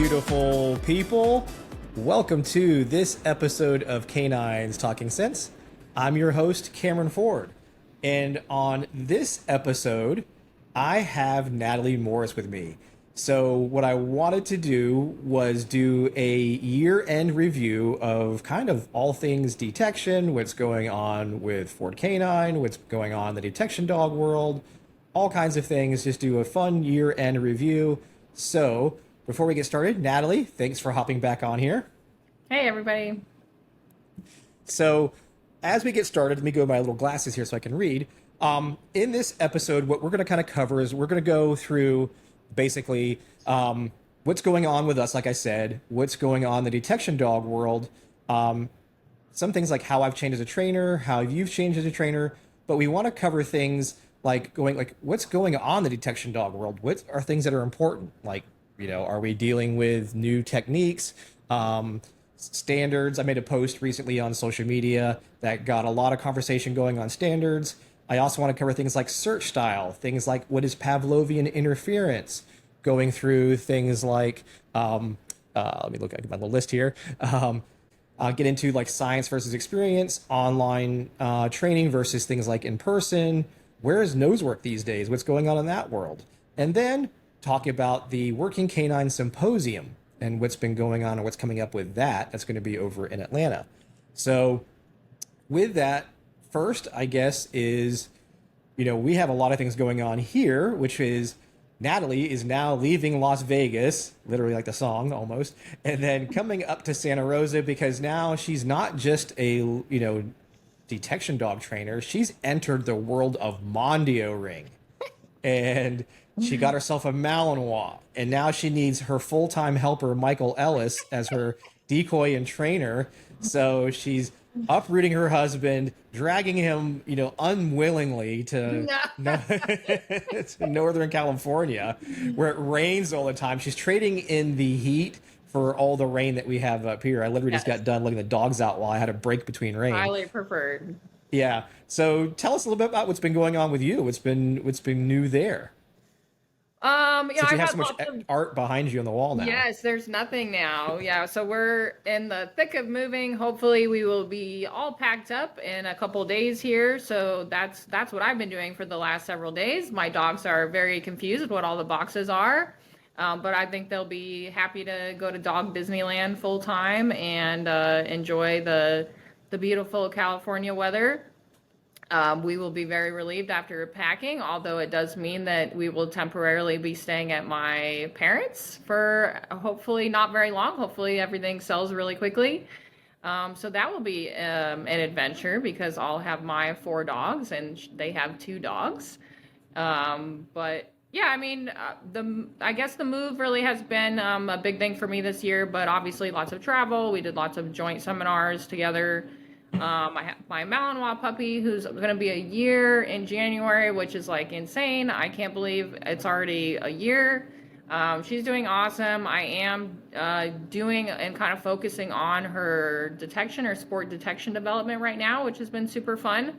beautiful people. Welcome to this episode of K9s Talking Sense. I'm your host, Cameron Ford. And on this episode, I have Natalie Morris with me. So what I wanted to do was do a year-end review of kind of all things detection, what's going on with Ford K9, what's going on in the detection dog world, all kinds of things. Just do a fun year-end review. So before we get started, Natalie, thanks for hopping back on here. Hey, everybody. So as we get started, let me go to my little glasses here so I can read. In this episode, what we're going to kind of cover is we're going to go through basically what's going on with us, like I said, what's going on in the detection dog world, some things like how I've changed as a trainer, how you've changed as a trainer, but we want to cover things like what's going on in the detection dog world. What are things that are important? Like, are we dealing with new techniques, standards? I made a post recently on social media that got a lot of conversation going on standards. I also want to cover things like search style, things like what is Pavlovian interference, going through things like, let me look at my little list here. I'll get into like science versus experience, online training versus things like in person. Where is nose work these days? What's going on in that world? And then talking about the Working Canine Symposium and what's been going on and what's coming up with that. That's going to be over in Atlanta. So with that, first, I guess, is, we have a lot of things going on here, which is Natalie is now leaving Las Vegas, literally like the song almost, and then coming up to Santa Rosa because now she's not just a, detection dog trainer. She's entered the world of Mondio Ring. And she got herself a Malinois, and now she needs her full-time helper, Michael Ellis, as her decoy and trainer. So she's uprooting her husband, dragging him, unwillingly to, to Northern California, where it rains all the time. She's trading in the heat for all the rain that we have up here. I literally just got done letting the dogs out while I had a break between rain. Highly preferred. Yeah. So tell us a little bit about what's been going on with you. What's been new there? Since you have so much art behind you on the wall now. Yes, there's nothing now. Yeah, so we're in the thick of moving. Hopefully we will be all packed up in a couple days here. So that's what I've been doing for the last several days. My dogs are very confused with what all the boxes are. But I think they'll be happy to go to Dog Disneyland full time and enjoy the beautiful California weather. We will be very relieved after packing, although it does mean that we will temporarily be staying at my parents for hopefully not very long. Hopefully everything sells really quickly. So that will be an adventure because I'll have my 4 dogs and they have 2 dogs. But yeah, I mean, I guess the move really has been a big thing for me this year, but obviously lots of travel. We did lots of joint seminars together. I have my Malinois puppy who's going to be a year in January, which is like insane. I can't believe it's already a year. She's doing awesome. I am doing and kind of focusing on her sport detection development right now, which has been super fun.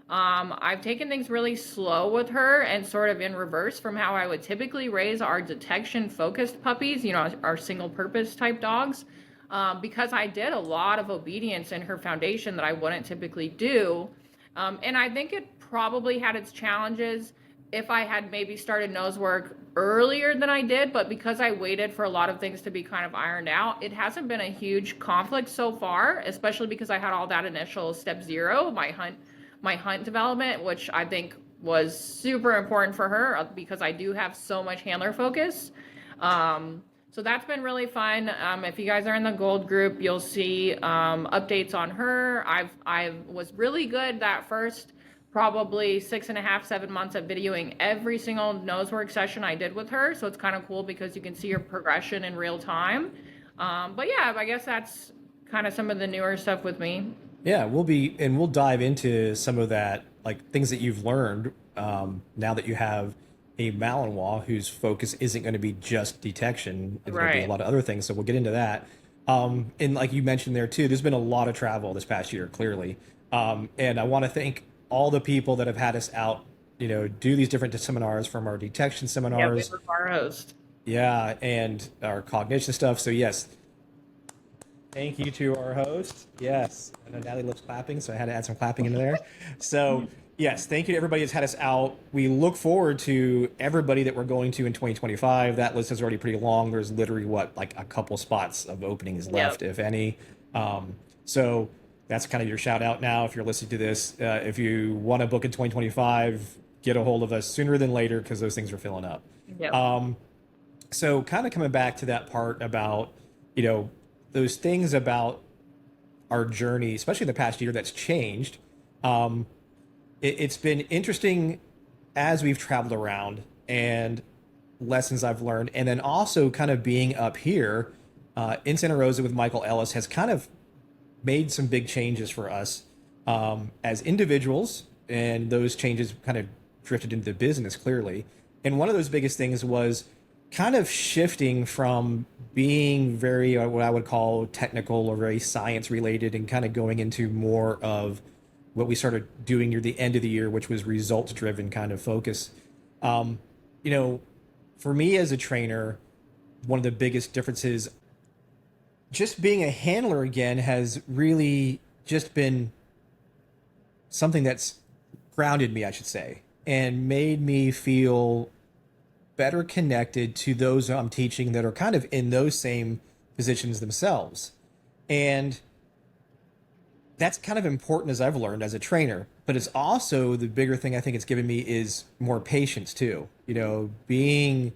I've taken things really slow with her and sort of in reverse from how I would typically raise our detection focused puppies, our single purpose type dogs. Because I did a lot of obedience in her foundation that I wouldn't typically do. And I think it probably had its challenges if I had maybe started nose work earlier than I did, but because I waited for a lot of things to be kind of ironed out, it hasn't been a huge conflict so far, especially because I had all that initial step 0, my hunt development, which I think was super important for her because I do have so much handler focus. So that's been really fun. If you guys are in the gold group, you'll see updates on her. I was really good that first probably 6.5, 7 months of videoing every single nose work session I did with her. So it's kind of cool because you can see her progression in real time. But yeah, I guess that's kind of some of the newer stuff with me. Yeah, we'll dive into some of that, like things that you've learned now that you have a Malinois whose focus isn't going to be just detection. It's going to be a lot of other things. So we'll get into that. And like you mentioned there too, there's been a lot of travel this past year, clearly. And I want to thank all the people that have had us out, do these different seminars, from our detection seminars. Yeah, we were our host. Yeah, and our cognition stuff. So yes, thank you to our host. Yes, I know Natalie loves clapping, so I had to add some clapping into there. So yes, thank you to everybody that's had us out. We look forward to everybody that we're going to in 2025. That list is already pretty long. There's literally what, like a couple spots of openings Yep. left, if any. So that's kind of your shout out now. If you're listening to this, if you want to book in 2025, get a hold of us sooner than later because those things are filling up. Yep. So kind of coming back to that part about, you know, those things about our journey, especially in the past year, that's changed. It's been interesting as we've traveled around and lessons I've learned, and then also kind of being up here in Santa Rosa with Michael Ellis has kind of made some big changes for us as individuals, and those changes kind of drifted into the business clearly. And one of those biggest things was kind of shifting from being very what I would call technical or very science related and kind of going into more of what we started doing near the end of the year, which was results driven kind of focus. Um, you know, for me as a trainer, one of the biggest differences, just being a handler again, has really just been something that's grounded me, I should say, and made me feel better connected to those I'm teaching that are kind of in those same positions themselves. And that's kind of important as I've learned as a trainer. But it's also the bigger thing I think it's given me is more patience too. You know, being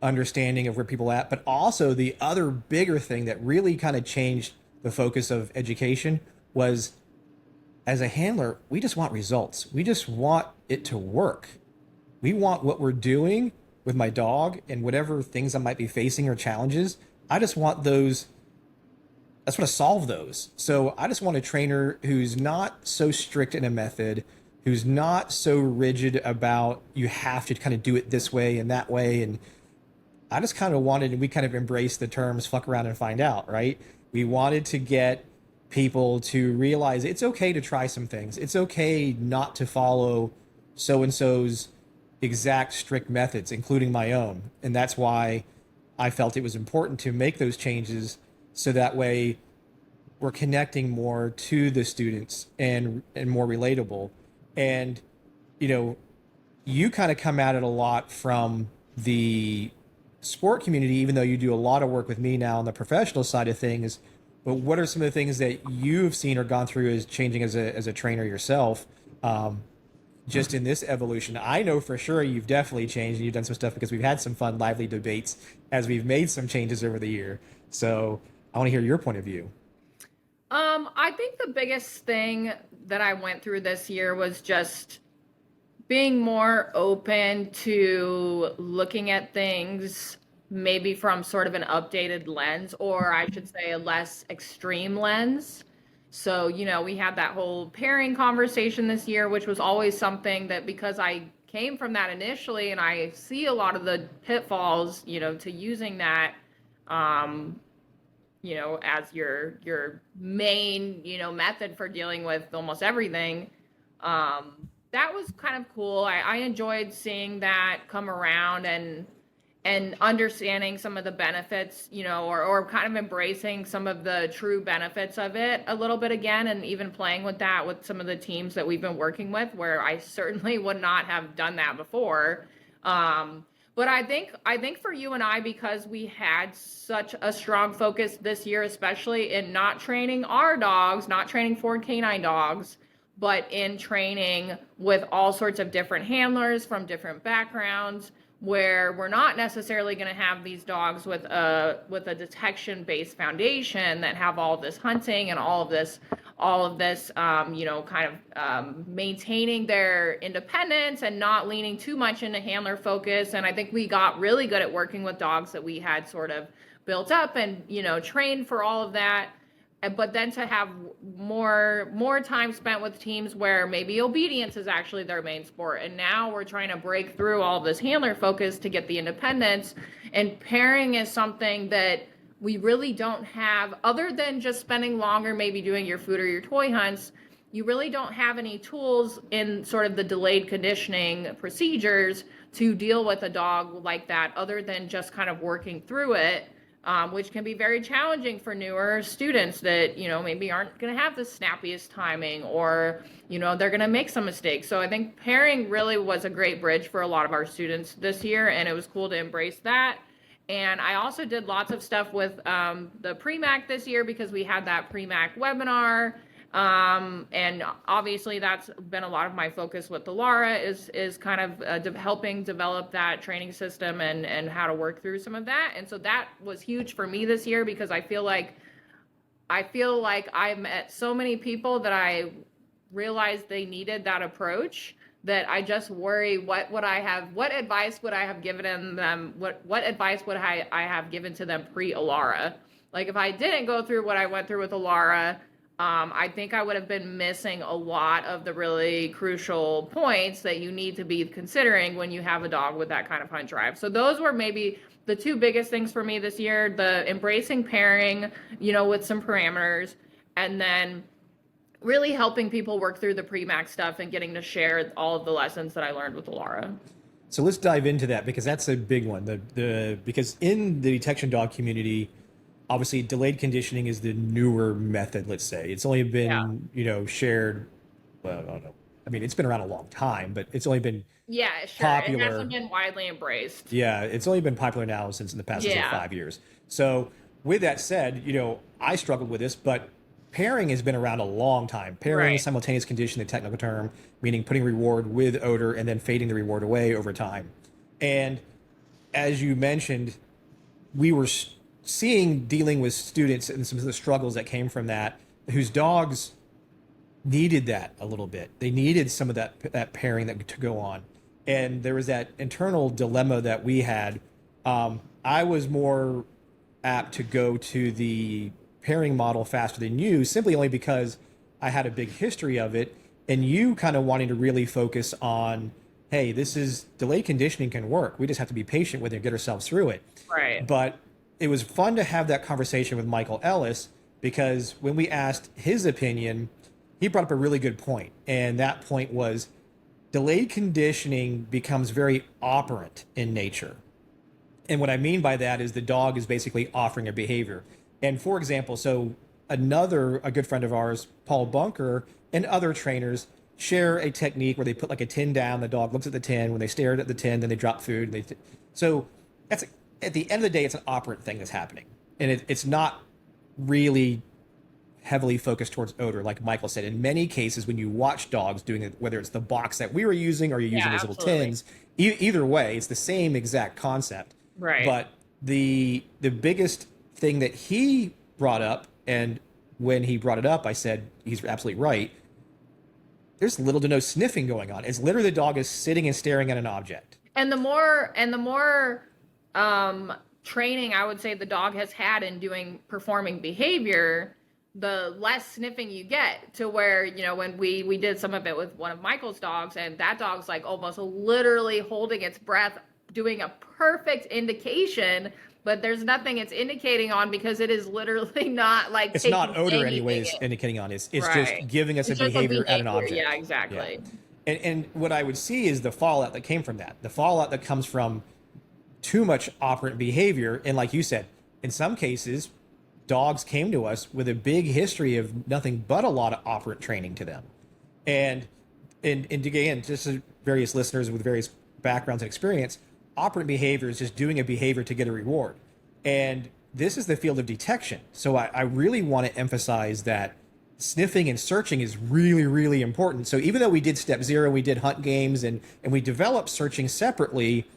understanding of where people are at, but also the other bigger thing that really kind of changed the focus of education was as a handler, we just want results. We just want it to work. We want what we're doing with my dog and whatever things I might be facing or challenges. I just want those. I just want to solve those. So I just want a trainer who's not so strict in a method, who's not so rigid about you have to kind of do it this way and that way. And I just kind of wanted, and we kind of embraced the terms fuck around and find out, right? We wanted to get people to realize it's okay to try some things. It's okay not to follow so and so's exact strict methods, including my own. And that's why I felt it was important to make those changes so that way we're connecting more to the students and more relatable. And, you know, you kind of come at it a lot from the sport community, even though you do a lot of work with me now on the professional side of things. But what are some of the things that you've seen or gone through as changing as a trainer yourself? Just in this evolution, I know for sure you've definitely changed and you've done some stuff because we've had some fun, lively debates as we've made some changes over the year. So I want to hear your point of view. I think the biggest thing that I went through this year was just being more open to looking at things maybe from sort of an updated lens, or I should say a less extreme lens. So, we had that whole pairing conversation this year, which was always something that because I came from that initially and I see a lot of the pitfalls, to using that um as your main, method for dealing with almost everything. That was kind of cool. I enjoyed seeing that come around and understanding some of the benefits, or kind of embracing some of the true benefits of it a little bit again, and even playing with that with some of the teams that we've been working with, where I certainly would not have done that before. But I think for you and I, because we had such a strong focus this year, especially in not training our dogs, not training Ford K9 dogs, but in training with all sorts of different handlers from different backgrounds, where we're not necessarily going to have these dogs with a detection based foundation that have all this hunting and all of this kind of maintaining their independence and not leaning too much into handler focus. And I think we got really good at working with dogs that we had sort of built up and trained for all of that. But then to have more time spent with teams where maybe obedience is actually their main sport, and now we're trying to break through all this handler focus to get the independence. And pairing is something that we really don't have, other than just spending longer maybe doing your food or your toy hunts. you really don't have any tools in sort of the delayed conditioning procedures to deal with a dog like that, other than just kind of working through it, which can be very challenging for newer students that, maybe aren't going to have the snappiest timing, or, they're going to make some mistakes. So I think pairing really was a great bridge for a lot of our students this year, and it was cool to embrace that. And I also did lots of stuff with the pre-MAC this year, because we had that pre-MAC webinar. And obviously that's been a lot of my focus with the Laura, is kind of helping develop that training system and how to work through some of that. And so that was huge for me this year, because I feel like I met so many people that I realized they needed that approach, that I just worry, what advice would I have given them? What advice would I have given to them pre-Alara? Like, if I didn't go through what I went through with Alara, I think I would have been missing a lot of the really crucial points that you need to be considering when you have a dog with that kind of hunt drive. So those were maybe the two biggest things for me this year: the embracing pairing, with some parameters, and then really helping people work through the pre-MAX stuff and getting to share all of the lessons that I learned with Alara. So let's dive into that, because that's a big one. Because in the detection dog community, obviously delayed conditioning is the newer method, let's say. It's only been, shared, well, I don't know. I mean, it's been around a long time, but it's only been popular. It hasn't been widely embraced. Yeah, it's only been popular now since in the past 5 years. So with that said, I struggled with this, but pairing has been around a long time. Pairing, simultaneous conditioning, the technical term, meaning putting reward with odor and then fading the reward away over time. And as you mentioned, we were dealing with students and some of the struggles that came from that, whose dogs needed that a little bit. They needed some of that pairing to go on. And there was that internal dilemma that we had. I was more apt to go to the pairing model faster than you, simply only because I had a big history of it, and you kind of wanting to really focus on, hey, this is delayed conditioning can work. We just have to be patient with it and get ourselves through it. Right. But it was fun to have that conversation with Michael Ellis, because when we asked his opinion, he brought up a really good point. And that point was delayed conditioning becomes very operant in nature. And what I mean by that is the dog is basically offering a behavior. And for example, so a good friend of ours, Paul Bunker, and other trainers share a technique where they put like a tin down. The dog looks at the tin. When they stare at the tin, then they drop food. So that's, at the end of the day, it's an operant thing that's happening. And it's not really heavily focused towards odor, like Michael said. In many cases, when you watch dogs doing it, whether it's the box that we were using or you're using these little tins, either way, it's the same exact concept. Right. But the biggest thing that he brought up, and when he brought it up, I said, he's absolutely right. There's little to no sniffing going on. It's literally the dog is sitting and staring at an object. And the more training I would say the dog has had in performing behavior, the less sniffing you get, to where, when we did some of it with one of Michael's dogs, and that dog's like almost literally holding its breath, doing a perfect indication, but there's nothing it's indicating on, because it is literally not like, it's not odor anyways indicating on. It's just giving us a behavior at an object. Yeah, exactly. Yeah. And what I would see is the fallout that came from that. The fallout that comes from too much operant behavior. And like you said, in some cases, dogs came to us with a big history of nothing but a lot of operant training to them. And again, just various listeners with various backgrounds and experience, operant behavior is just doing a behavior to get a reward. And this is the field of detection. So I really want to emphasize that sniffing and searching is really, really important. So even though we did step 0, we did hunt games, and we developed searching separately,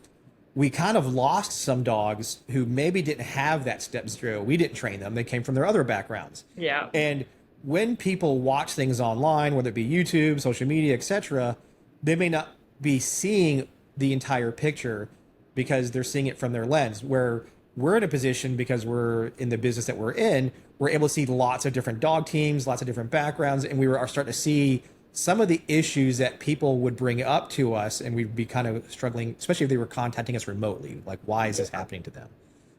we kind of lost some dogs who maybe didn't have that step 0. We didn't train them. They came from their other backgrounds. Yeah. And when people watch things online, whether it be YouTube, social media, etc., they may not be seeing the entire picture because they're seeing it from their lens. Where we're in a position, because we're in the business that we're in, we're able to see lots of different dog teams, lots of different backgrounds, and we are starting to see some of the issues that people would bring up to us, and we'd be kind of struggling, especially if they were contacting us remotely. Like, why is this happening to them?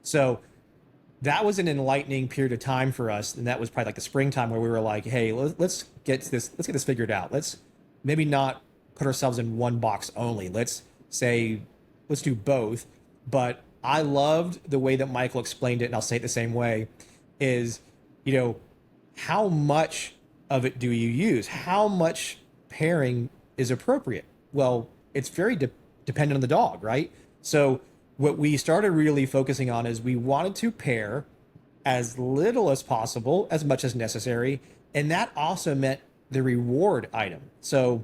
So that was an enlightening period of time for us, and that was probably like the springtime where we were like, hey, let's get this figured out. Let's maybe not put ourselves in one box only. Let's say let's do both. But I loved the way that Michael explained it, and I'll say it the same way, is, you know, how much of it do you use? How much pairing is appropriate? Well, it's very dependent on the dog, right? So what we started really focusing on is we wanted to pair as little as possible, as much as necessary, and that also meant the reward item. So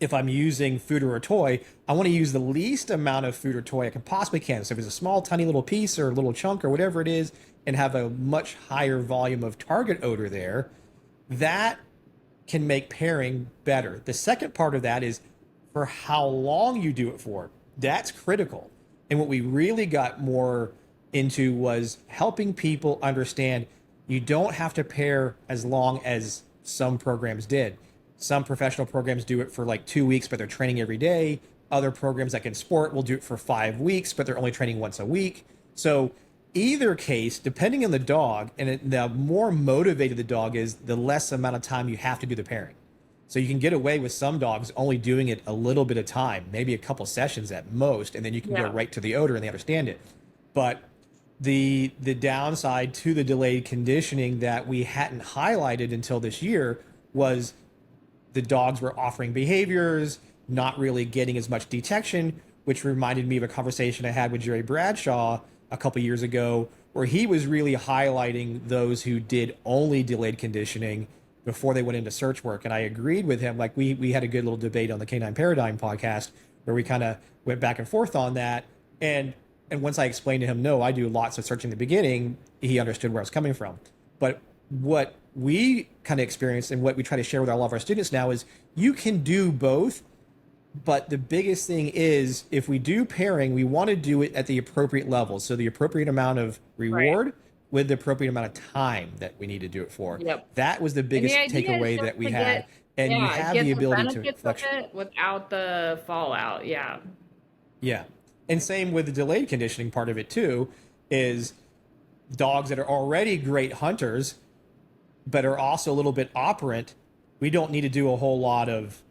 if I'm using food or a toy, I want to use the least amount of food or toy I can possibly can. So if it's a small, tiny little piece or a little chunk or whatever it is, and have a much higher volume of target odor there, that can make pairing better. The second part of that is for how long you do it for. That's critical. And what we really got more into was helping people understand you don't have to pair as long as some programs did. Some professional programs do it for like 2 weeks, but they're training every day. Other programs, like in sport, will do it for 5 weeks, but they're only training once a week. So either case, depending on the dog, and the more motivated the dog is, the less amount of time you have to do the pairing. So you can get away with some dogs only doing it a little bit of time, maybe a couple sessions at most, and then you can go right to the odor and they understand it. But the downside to the delayed conditioning that we hadn't highlighted until this year was the dogs were offering behaviors, not really getting as much detection, which reminded me of a conversation I had with Jerry Bradshaw a couple years ago, where he was really highlighting those who did only delayed conditioning before they went into search work. And I agreed with him. Like we had a good little debate on the K9 Paradigm podcast where we kind of went back and forth on that. And once I explained to him, no, I do lots of searching in the beginning, he understood where I was coming from. But what we kind of experienced and what we try to share with all of our students now is you can do both. But the biggest thing is, if we do pairing, we want to do it at the appropriate level. So the appropriate amount of reward with the appropriate amount of time that we need to do it for. Yep. That was the biggest takeaway that we had. And you have the ability to fluctuate without the fallout. Yeah. Yeah. And same with the delayed conditioning part of it too, is dogs that are already great hunters, but are also a little bit operant. We don't need to do a whole lot of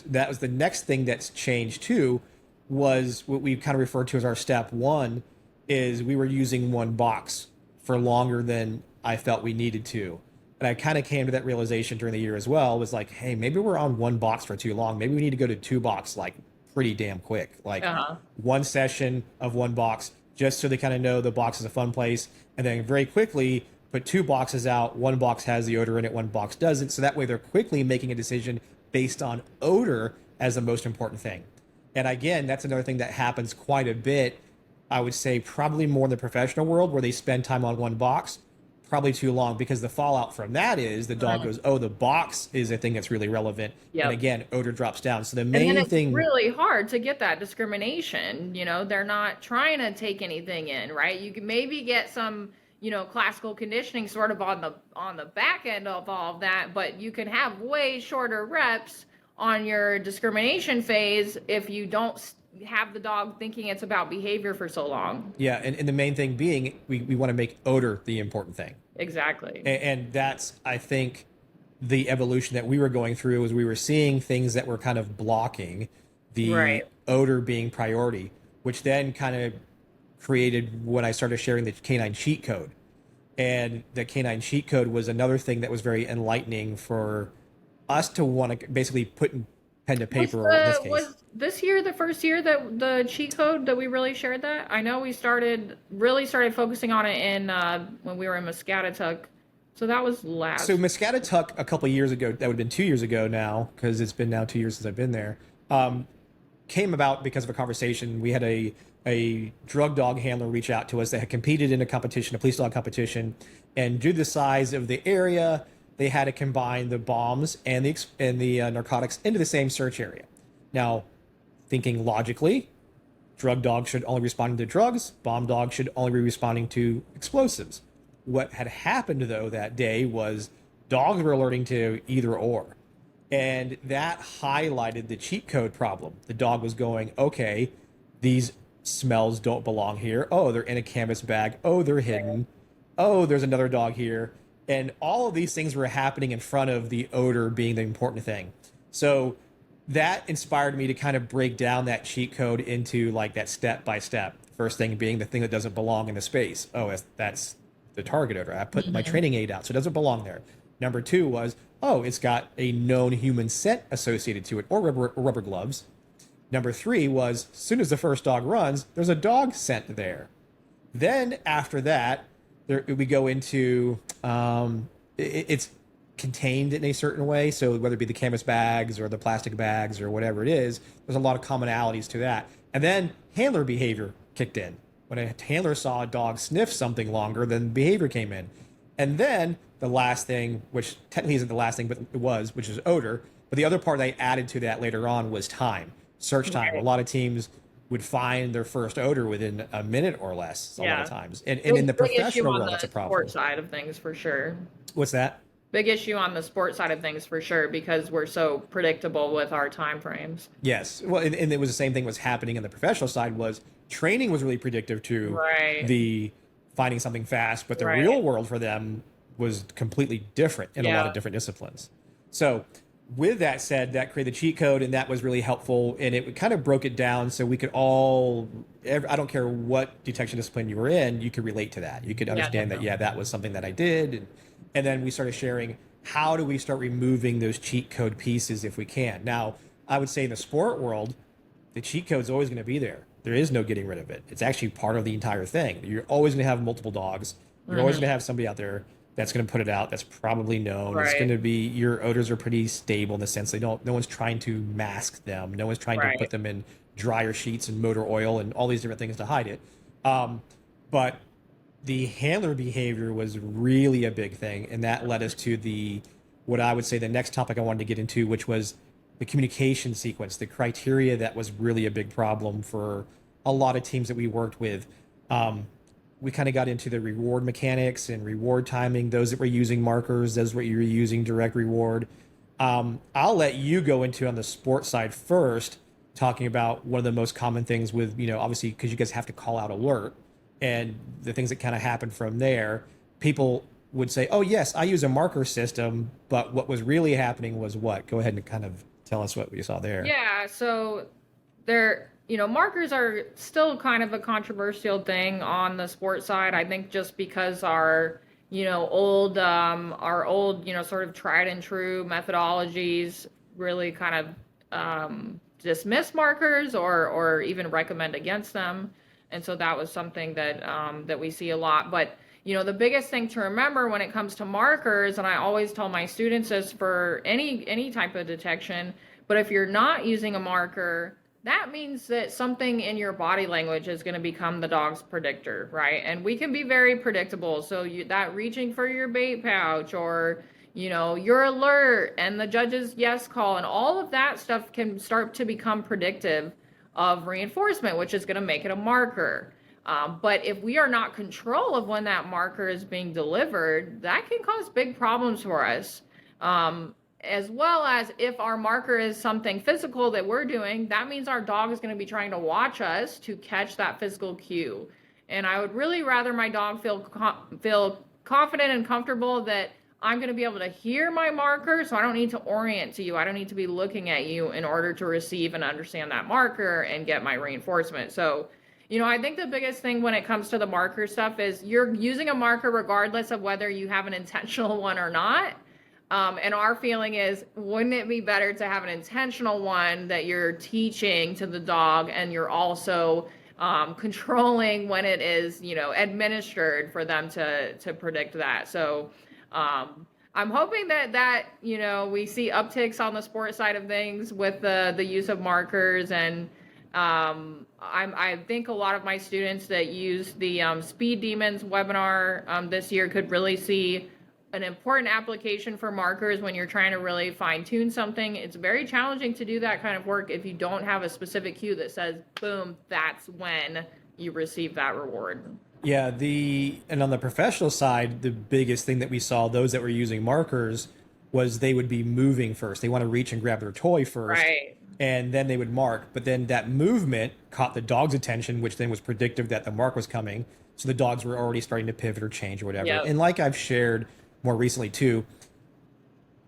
that was the next thing that's changed too, was what we kind of referred to as our step one, is we were using one box for longer than I felt we needed to. And I kind of came to that realization during the year as well, was like, hey, maybe we're on one box for too long. Maybe we need to go to 2 box like pretty damn quick. Like one session of 1 box, just so they kind of know the box is a fun place. And then very quickly put 2 boxes out. 1 box has the odor in it, 1 box doesn't. So that way they're quickly making a decision based on odor as the most important thing. And again, that's another thing that happens quite a bit. I would say probably more in the professional world, where they spend time on 1 box, probably too long, because the fallout from that is the dog goes, oh, the box is a thing that's really relevant. Yep. And again, odor drops down. So the main thing, it's really hard to get that discrimination. You know, they're not trying to take anything in, right? You can maybe get some, you know, classical conditioning sort of on the back end of all of that, but you can have way shorter reps on your discrimination phase if you don't have the dog thinking it's about behavior for so long. Yeah, and the main thing being, we want to make odor the important thing. Exactly. And that's, I think, the evolution that we were going through, is we were seeing things that were kind of blocking the odor being priority, which then kind of created when I started sharing the K9 cheat code. And the K9 cheat code was another thing that was very enlightening for us to want to basically put pen to paper. In this case, was this year the first year that the cheat code that we really shared that? I know we started focusing on it in when we were in Muscatatuck. So that was last. So Muscatatuck a couple of years ago, that would have been 2 years ago now, because it's been now 2 years since I've been there, came about because of a conversation. We had a drug dog handler reach out to us that had competed in a competition, a police dog competition, and due to the size of the area, they had to combine the bombs and the narcotics into the same search area. Now, thinking logically, drug dogs should only be responding to drugs, bomb dogs should only be responding to explosives. What had happened, though, that day was dogs were alerting to either or. And that highlighted the cheat code problem. The dog was going, okay, these smells don't belong here. Oh, they're in a canvas bag. Oh, they're hidden. oh, there's another dog here. And all of these things were happening in front of the odor being the important thing. So that inspired me to kind of break down that cheat code into like that step by step. First thing being the thing that doesn't belong in the space. Oh, that's the target odor. I put my Mhm. training aid out, so it doesn't belong there. Number two was, oh, it's got a known human scent associated to it, or rubber gloves. Number three was, as soon as the first dog runs, there's a dog scent there. Then after that, we go into it's contained in a certain way. So whether it be the canvas bags or the plastic bags or whatever it is, there's a lot of commonalities to that. And then handler behavior kicked in. When a handler saw a dog sniff something longer, then behavior came in. And then the last thing, which technically isn't the last thing, but it was, which is odor. But the other part they added to that later on was time, search time. A Right. lot of teams would find their first odor within a minute or less a lot of Yeah. times. And, It and was in the a big issue professional on world, that's a the problem. sport side of things for sure. What's that? Big issue on the sport side of things for sure because we're so predictable with our time frames. Yes. Well, and it was the same thing was happening on the professional side was training was really predictive to Right. the finding something fast, but the Right. real world for them was completely different in a lot Yeah. of different disciplines. So with that said, that created the cheat code and that was really helpful. And it kind of broke it down so we could all, I don't care what detection discipline you were in, you could relate to that. You could Yeah, understand that, definitely. yeah, that was something that I did. And then we started sharing how do we start removing those cheat code pieces if we can. Now, I would say in the sport world, the cheat code is always going to be there. There is no getting rid of it. It's actually part of the entire thing. You're always going to have multiple dogs. You're always Hmm. going to have somebody out there that's going to put it out. That's probably known. It's going Right. to be your odors are pretty stable in the sense they don't. No one's trying to mask them. No one's trying to put Right. them in dryer sheets and motor oil and all these different things to hide it. But the handler behavior was really a big thing, and that led us to the what I would say the next topic I wanted to get into, which was the communication sequence, the criteria that was really a big problem for a lot of teams that we worked with. We kind of got into the reward mechanics and reward timing. Those that were using markers, those were using direct reward. I'll let you go into on the sports side first, talking about one of the most common things with, obviously because you guys have to call out alert and the things that kind of happen from there. People would say, oh, yes, I use a marker system. But what was really happening was what? Go ahead and kind of tell us what you saw there. Yeah, so markers are still kind of a controversial thing on the sports side. I think just because our old, sort of tried and true methodologies really kind of dismiss markers or even recommend against them. And so that was something that we see a lot. But the biggest thing to remember when it comes to markers, and I always tell my students this for any type of detection, but if you're not using a marker, that means that something in your body language is going to become the dog's predictor, right? And we can be very predictable. So that reaching for your bait pouch or your alert and the judge's yes call and all of that stuff can start to become predictive of reinforcement, which is going to make it a marker. But if we are not control of when that marker is being delivered, that can cause big problems for us. As well as if our marker is something physical that we're doing, that means our dog is going to be trying to watch us to catch that physical cue. And I would really rather my dog feel confident and comfortable that I'm going to be able to hear my marker, so I don't need to orient to you. I don't need to be looking at you in order to receive and understand that marker and get my reinforcement. So, I think the biggest thing when it comes to the marker stuff is you're using a marker regardless of whether you have an intentional one or not. And our feeling is, wouldn't it be better to have an intentional one that you're teaching to the dog and you're also controlling when it is, administered for them to predict that. So I'm hoping that we see upticks on the sport side of things with the use of markers. And I think a lot of my students that use the Speed Demons webinar this year could really see an important application for markers when you're trying to really fine tune something. It's very challenging to do that kind of work if you don't have a specific cue that says, boom, that's when you receive that reward. Yeah, and on the professional side, the biggest thing that we saw, those that were using markers, was they would be moving first. They want to reach and grab their toy first. Right. and then they would mark. But then that movement caught the dog's attention, which then was predictive that the mark was coming. So the dogs were already starting to pivot or change or whatever. Yep. And like I've shared more recently too,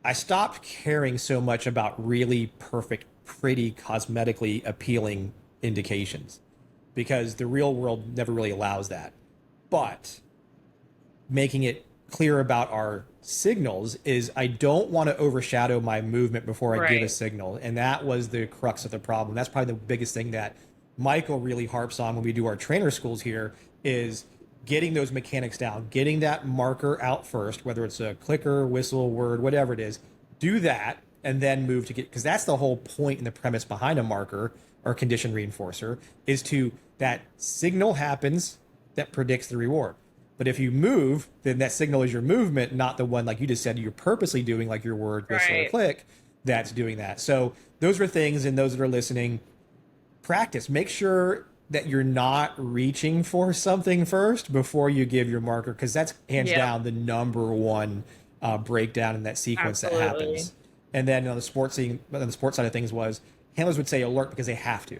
I stopped caring so much about really perfect, pretty, cosmetically appealing indications because the real world never really allows that. But making it clear about our signals is I don't want to overshadow my movement before I give a Right. signal. And that was the crux of the problem. That's probably the biggest thing that Michael really harps on when we do our trainer schools here is getting those mechanics down, getting that marker out first, whether it's a clicker, whistle, word, whatever it is, do that and then move to get, because that's the whole point and the premise behind a marker or condition reinforcer is to that signal happens that predicts the reward. But if you move, then that signal is your movement, not the one, like you just said, you're purposely doing, like your word, whistle, or Right. click, that's doing that. So those are things, and those that are listening, practice. Make sure that you're not reaching for something first before you give your marker, because that's hands Yep. down the number one breakdown in that sequence that Absolutely. happens. And then on the sports side of things was handlers would say alert because they have to.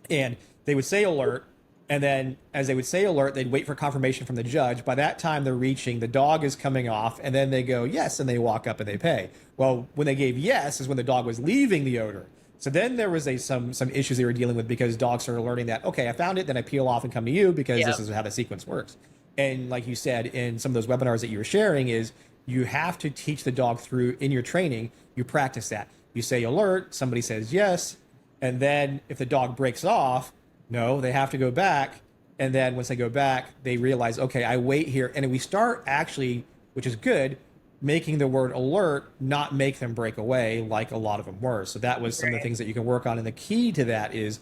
And they would say alert, and then as they would say alert, they'd wait for confirmation from the judge. By that time, they're reaching, the dog is coming off, and then they go yes, and they walk up and they pay. Well, when they gave yes is when the dog was leaving the odor. So then there was some issues they were dealing with because dogs started learning that, okay, I found it, then I peel off and come to you because this Yep. is how the sequence works. And like you said in some of those webinars that you were sharing is you have to teach the dog through in your training, you practice that. You say alert, somebody says yes, and then if the dog breaks off, no, they have to go back. And then once they go back, they realize, okay, I wait here. And we start actually, which is good, making the word alert not make them break away like a lot of them were. So that was some of the Right. things that you can work on. And the key to that is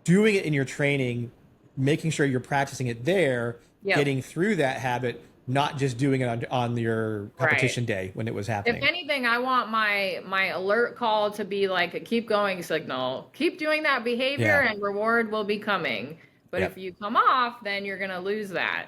doing it in your training, making sure you're practicing it there, Yep. getting through that habit, not just doing it on your competition day when it was If happening. anything, I want my alert call to be like a keep going signal. Keep doing that behavior Yeah. and reward will be coming. But Yeah. if you come off, then you're going to lose that.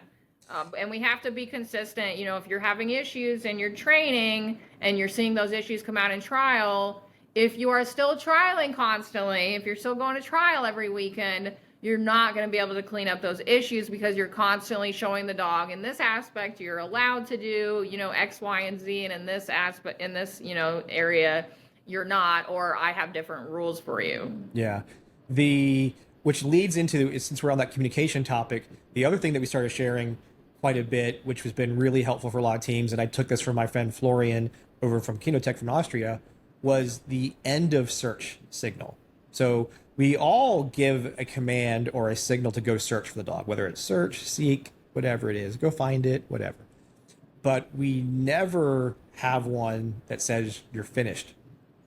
And we have to be consistent. You know, if you're having issues in your training and you're seeing those issues come out in trial, if you are still trialing constantly, if you're still going to trial every weekend, you're not going to be able to clean up those issues because you're constantly showing the dog in this aspect you're allowed to do, you know, X, Y, and Z, and in this aspect, in this, you know, area, you're not, or I have different rules for you. Yeah. The which leads into, since we're on that communication topic, the other thing that we started sharing quite a bit, which has been really helpful for a lot of teams, and I took this from my friend Florian over from Kinotech from Austria, was the end of search signal. So we all give a command or a signal to go search for the dog, whether it's search, seek, whatever it is, go find it, whatever. But we never have one that says you're finished,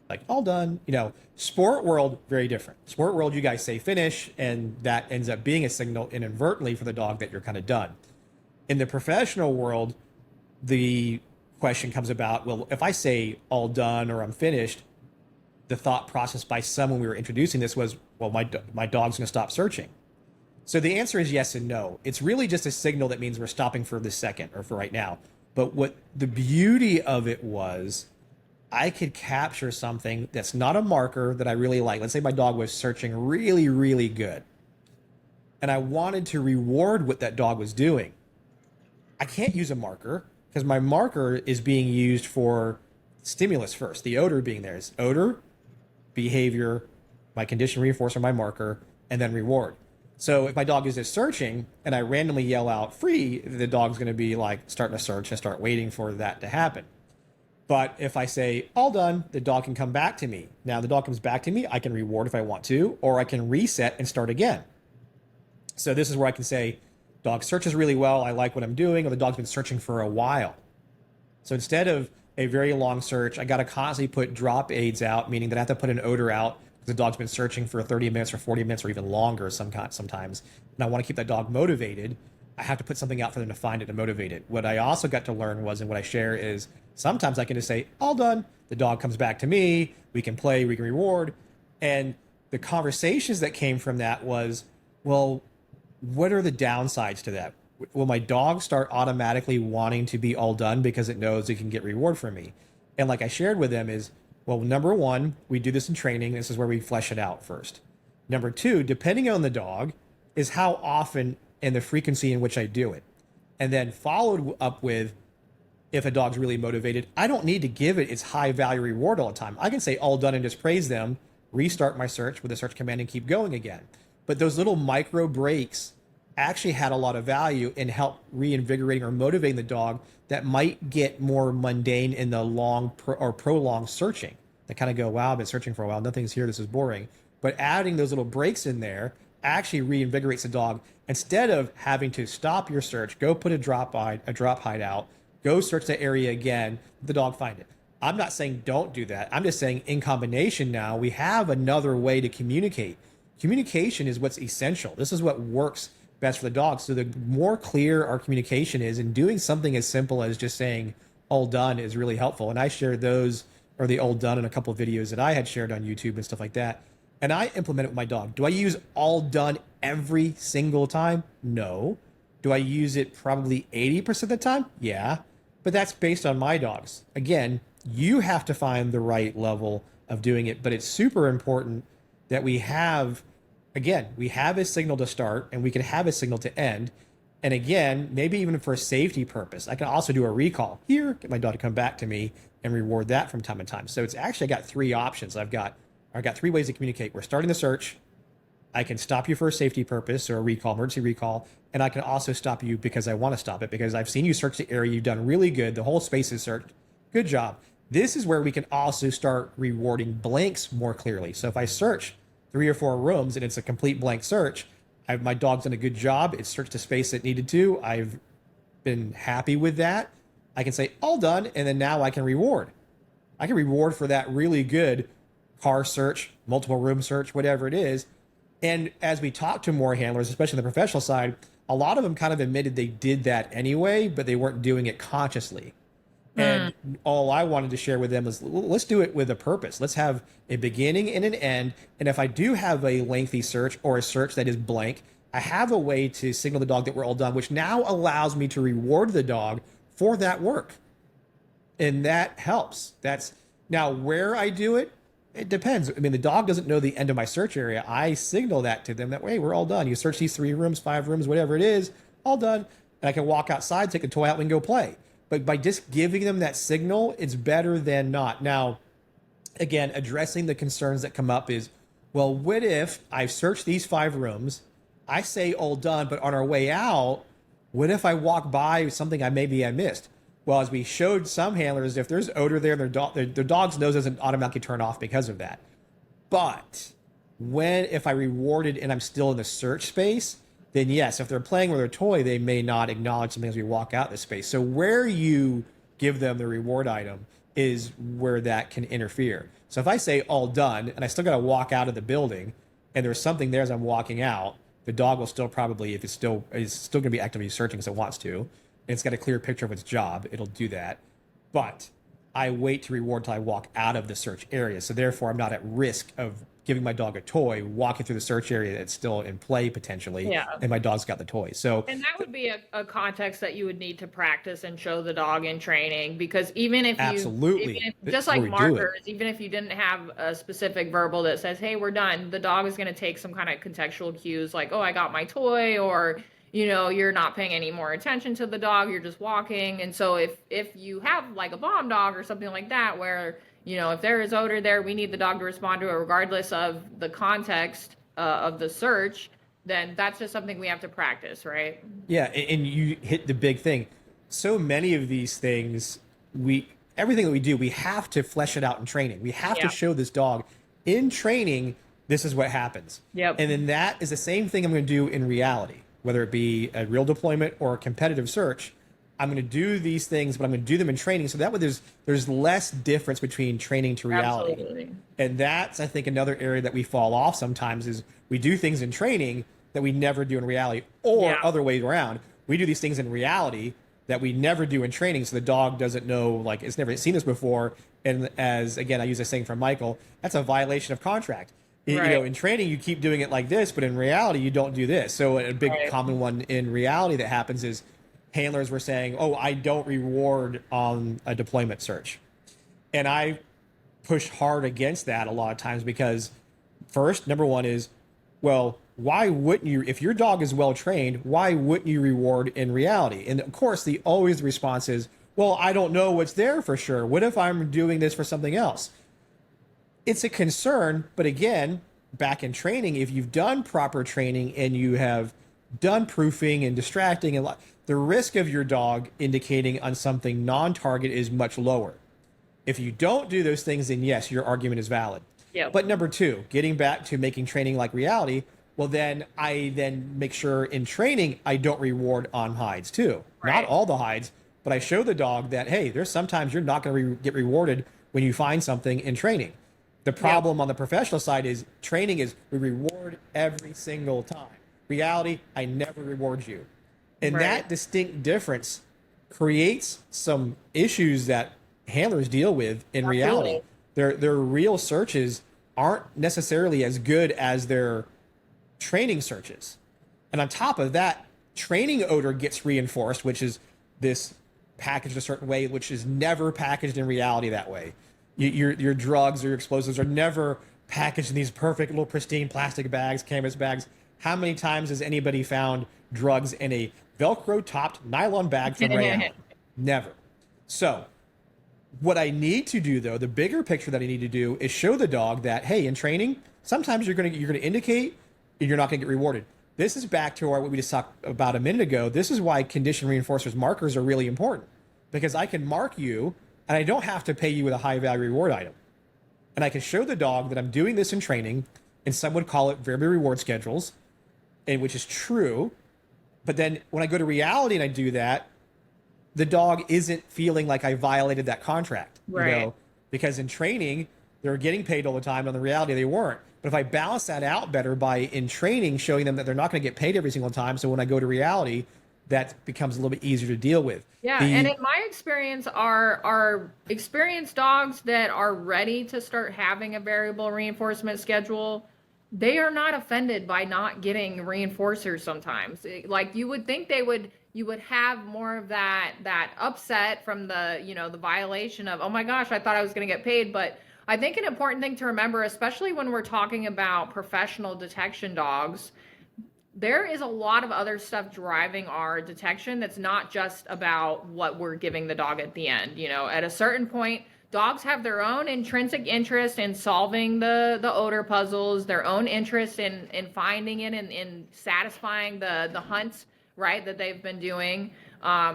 like all done. You know, sport world, very different. Sport world, you guys say finish, and that ends up being a signal inadvertently for the dog that you're kind of done. In the professional world, the question comes about, well, if I say all done or I'm finished, the thought process by someone we were introducing this was, well, my dog's going to stop searching. So the answer is yes and no. It's really just a signal that means we're stopping for this second or for right now. But what the beauty of it was, I could capture something that's not a marker that I really like. Let's say my dog was searching really, really good, and I wanted to reward what that dog was doing. I can't use a marker because my marker is being used for stimulus first, the odor being there. It's odor, behavior, my condition reinforcer, my marker, and then reward. So if my dog is just searching and I randomly yell out free, the dog's going to be like starting to search and start waiting for that to happen. But if I say all done, the dog can come back to me. Now the dog comes back to me, I can reward if I want to, or I can reset and start again. So this is where I can say, dog searches really well, I like what I'm doing, or the dog's been searching for a while. So instead of a very long search, I got to constantly put drop aids out, meaning that I have to put an odor out because the dog's been searching for 30 minutes or 40 minutes or even longer sometimes. And I want to keep that dog motivated. I have to put something out for them to find it and motivate it. What I also got to learn was, and what I share is, sometimes I can just say, all done. The dog comes back to me. We can play, we can reward. And the conversations that came from that was, well, what are the downsides to that? Will my dog start automatically wanting to be all done because it knows it can get reward from me? And like I shared with them is, Well, number one, we do this in training. This is where we flesh it out first. Number two, depending on the dog, is how often and the frequency in which I do it. And then followed up with, if a dog's really motivated, I don't need to give it its high value reward all the time. I can say all done and just praise them, restart my search with a search command and keep going again. But those little micro breaks actually had a lot of value and help reinvigorating or motivating the dog that might get more mundane in the long or prolonged searching. They kind of go, wow, I've been searching for a while. Nothing's here. This is boring. But adding those little breaks in there actually reinvigorates the dog. Instead of having to stop your search, go put a drop hide out, go search the area again, the dog find it. I'm not saying don't do that. I'm just saying in combination now, we have another way to communicate. Communication is what's essential. This is what works best for the dog. So the more clear our communication is, and doing something as simple as just saying all done is really helpful. And I shared those, or the all done, in a couple of videos that I had shared on YouTube and stuff like that. And I implement it with my dog. Do I use all done every single time? No. Do I use it probably 80% of the time? Yeah. But that's based on my dogs. Again, you have to find the right level of doing it, but it's super important that we have, again, we have a signal to start and we can have a signal to end. And again, maybe even for a safety purpose, I can also do a recall here, get my dog to come back to me and reward that from time to time. So it's actually, I got three options. I've got three ways to communicate. We're starting the search. I can stop you for a safety purpose or a recall, emergency recall. And I can also stop you because I want to stop it, because I've seen you search the area. You've done really good. The whole space is searched. Good job. This is where we can also start rewarding blanks more clearly. So if I search 3 or 4 rooms and it's a complete blank search, my dog's done a good job. It searched the space it needed to. I've been happy with that. I can say all done, and then now I can reward. I can reward for that really good car search, multiple room search, whatever it is. And as we talk to more handlers, especially on the professional side, a lot of them kind of admitted they did that anyway, but they weren't doing it consciously. And all I wanted to share with them was, let's do it with a purpose. Let's have a beginning and an end. And if I do have a lengthy search or a search that is blank, I have a way to signal the dog that we're all done, which now allows me to reward the dog for that work. And that helps. That's now where I do it. It depends. I mean, the dog doesn't know the end of my search area. I signal that to them that way, we're all done. You search these 3 rooms, 5 rooms, whatever it is, all done. And I can walk outside, take the toy out, and go play. But by just giving them that signal, it's better than not. Now, again, addressing the concerns that come up is, well, what if I've searched these 5 rooms, I say all done, but on our way out, what if I walk by something I missed? Well, as we showed some handlers, if there's odor there, their dog's nose doesn't automatically turn off because of that. But if I rewarded and I'm still in the search space, then yes, if they're playing with their toy, they may not acknowledge something as we walk out the space. So where you give them the reward item is where that can interfere. So if I say all done and I still got to walk out of the building and there's something there as I'm walking out, the dog will still probably, if it's still going to be actively searching because it wants to, and it's got a clear picture of its job, it'll do that. But I wait to reward till I walk out of the search area. So therefore, I'm not at risk of giving my dog a toy, walking through the search area that's still in play potentially, and my dog's got the toy. So, and that would be a context that you would need to practice and show the dog in training, because even if just like markers, even if you didn't have a specific verbal that says, hey, we're done, the dog is going to take some kind of contextual cues like, oh, I got my toy, or you're not paying any more attention to the dog, you're just walking. And so if you have like a bomb dog or something like that, where if there is odor there, we need the dog to respond to it regardless of the context of the search, then that's just something we have to practice, right? Yeah, and you hit the big thing. So many of these things, everything that we do, we have to flesh it out in training. We have to show this dog in training, this is what happens. Yep. And then that is the same thing I'm going to do in reality, whether it be a real deployment or a competitive search. I'm going to do these things, but I'm going to do them in training. So that way there's less difference between training to reality. Absolutely. And that's, I think, another area that we fall off sometimes is we do things in training that we never do in reality, or other ways around. We do these things in reality that we never do in training. So the dog doesn't know, like, it's never seen this before. And as, again, I use this saying from Michael, that's a violation of contract. Right. In training, you keep doing it like this, but in reality, you don't do this. So a big common one in reality that happens is handlers were saying, oh, I don't reward on a deployment search. And I push hard against that a lot of times because first, number one is, well, why wouldn't you, if your dog is well trained, why wouldn't you reward in reality? And of course, the response is, well, I don't know what's there for sure. What if I'm doing this for something else? It's a concern, but again, back in training, if you've done proper training and you have done proofing and distracting, and the risk of your dog indicating on something non-target is much lower. If you don't do those things, then yes, your argument is valid. Yeah. But number two, getting back to making training like reality, well, then I make sure in training I don't reward on hides too. Right. Not all the hides, but I show the dog that, hey, there's sometimes you're not going to get rewarded when you find something in training. The problem on the professional side is training is we reward every single time. Reality, I never reward you. And that distinct difference creates some issues that handlers deal with in reality. Their real searches aren't necessarily as good as their training searches. And on top of that, training odor gets reinforced, which is this packaged a certain way, which is never packaged in reality that way. Your drugs or your explosives are never packaged in these perfect little pristine plastic bags, canvas bags. How many times has anybody found drugs in a Velcro topped nylon bag from Rayon? Never. So what I need to do, though, the bigger picture that I need to do is show the dog that, hey, in training, sometimes you're going to indicate and you're not going to get rewarded. This is back to what we just talked about a minute ago. This is why condition reinforcers markers are really important, because I can mark you and I don't have to pay you with a high value reward item. And I can show the dog that I'm doing this in training, and some would call it variable reward schedules, and which is true. But then when I go to reality and I do that, the dog isn't feeling like I violated that contract, right? You know, because in training, they're getting paid all the time. On the reality, they weren't. But if I balance that out better by in training, showing them that they're not going to get paid every single time. So when I go to reality, that becomes a little bit easier to deal with. Yeah. And in my experience, are experienced dogs that are ready to start having a variable reinforcement schedule, they are not offended by not getting reinforcers sometimes. Like you would think you would have more of that upset from the, the violation of, oh my gosh, I thought I was going to get paid. But I think an important thing to remember, especially when we're talking about professional detection dogs, there is a lot of other stuff driving our detection that's not just about what we're giving the dog at the end. At a certain point, dogs have their own intrinsic interest in solving the odor puzzles, their own interest in finding it and in satisfying the hunts, right, that they've been doing.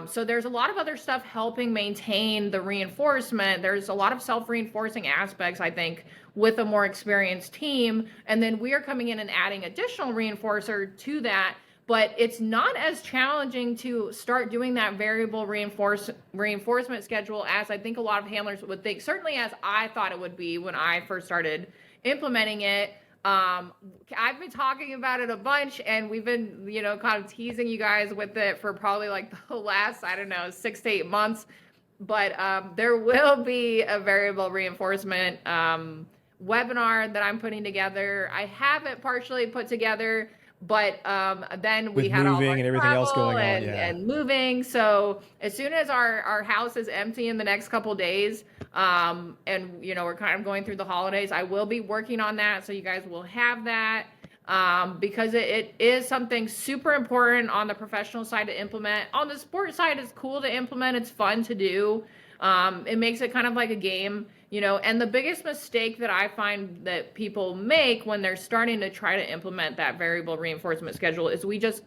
So there's a lot of other stuff helping maintain the reinforcement. There's a lot of self-reinforcing aspects, I think, with a more experienced team. And then we are coming in and adding additional reinforcer to that. But it's not as challenging to start doing that variable reinforcement schedule as I think a lot of handlers would think, certainly as I thought it would be when I first started implementing it. I've been talking about it a bunch, and we've been, kind of teasing you guys with it for probably like the last, 6 to 8 months. But there will be a variable reinforcement webinar that I'm putting together. I have it partially put together, but then we had all and everything else going on, and moving. So as soon as our house is empty in the next couple days, and we're kind of going through the holidays, I will be working on that, so you guys will have that, because it is something super important on the professional side to implement. On the sport side, it's cool to implement. It's fun to do. It makes it kind of like a game. And the biggest mistake that I find that people make when they're starting to try to implement that variable reinforcement schedule is we just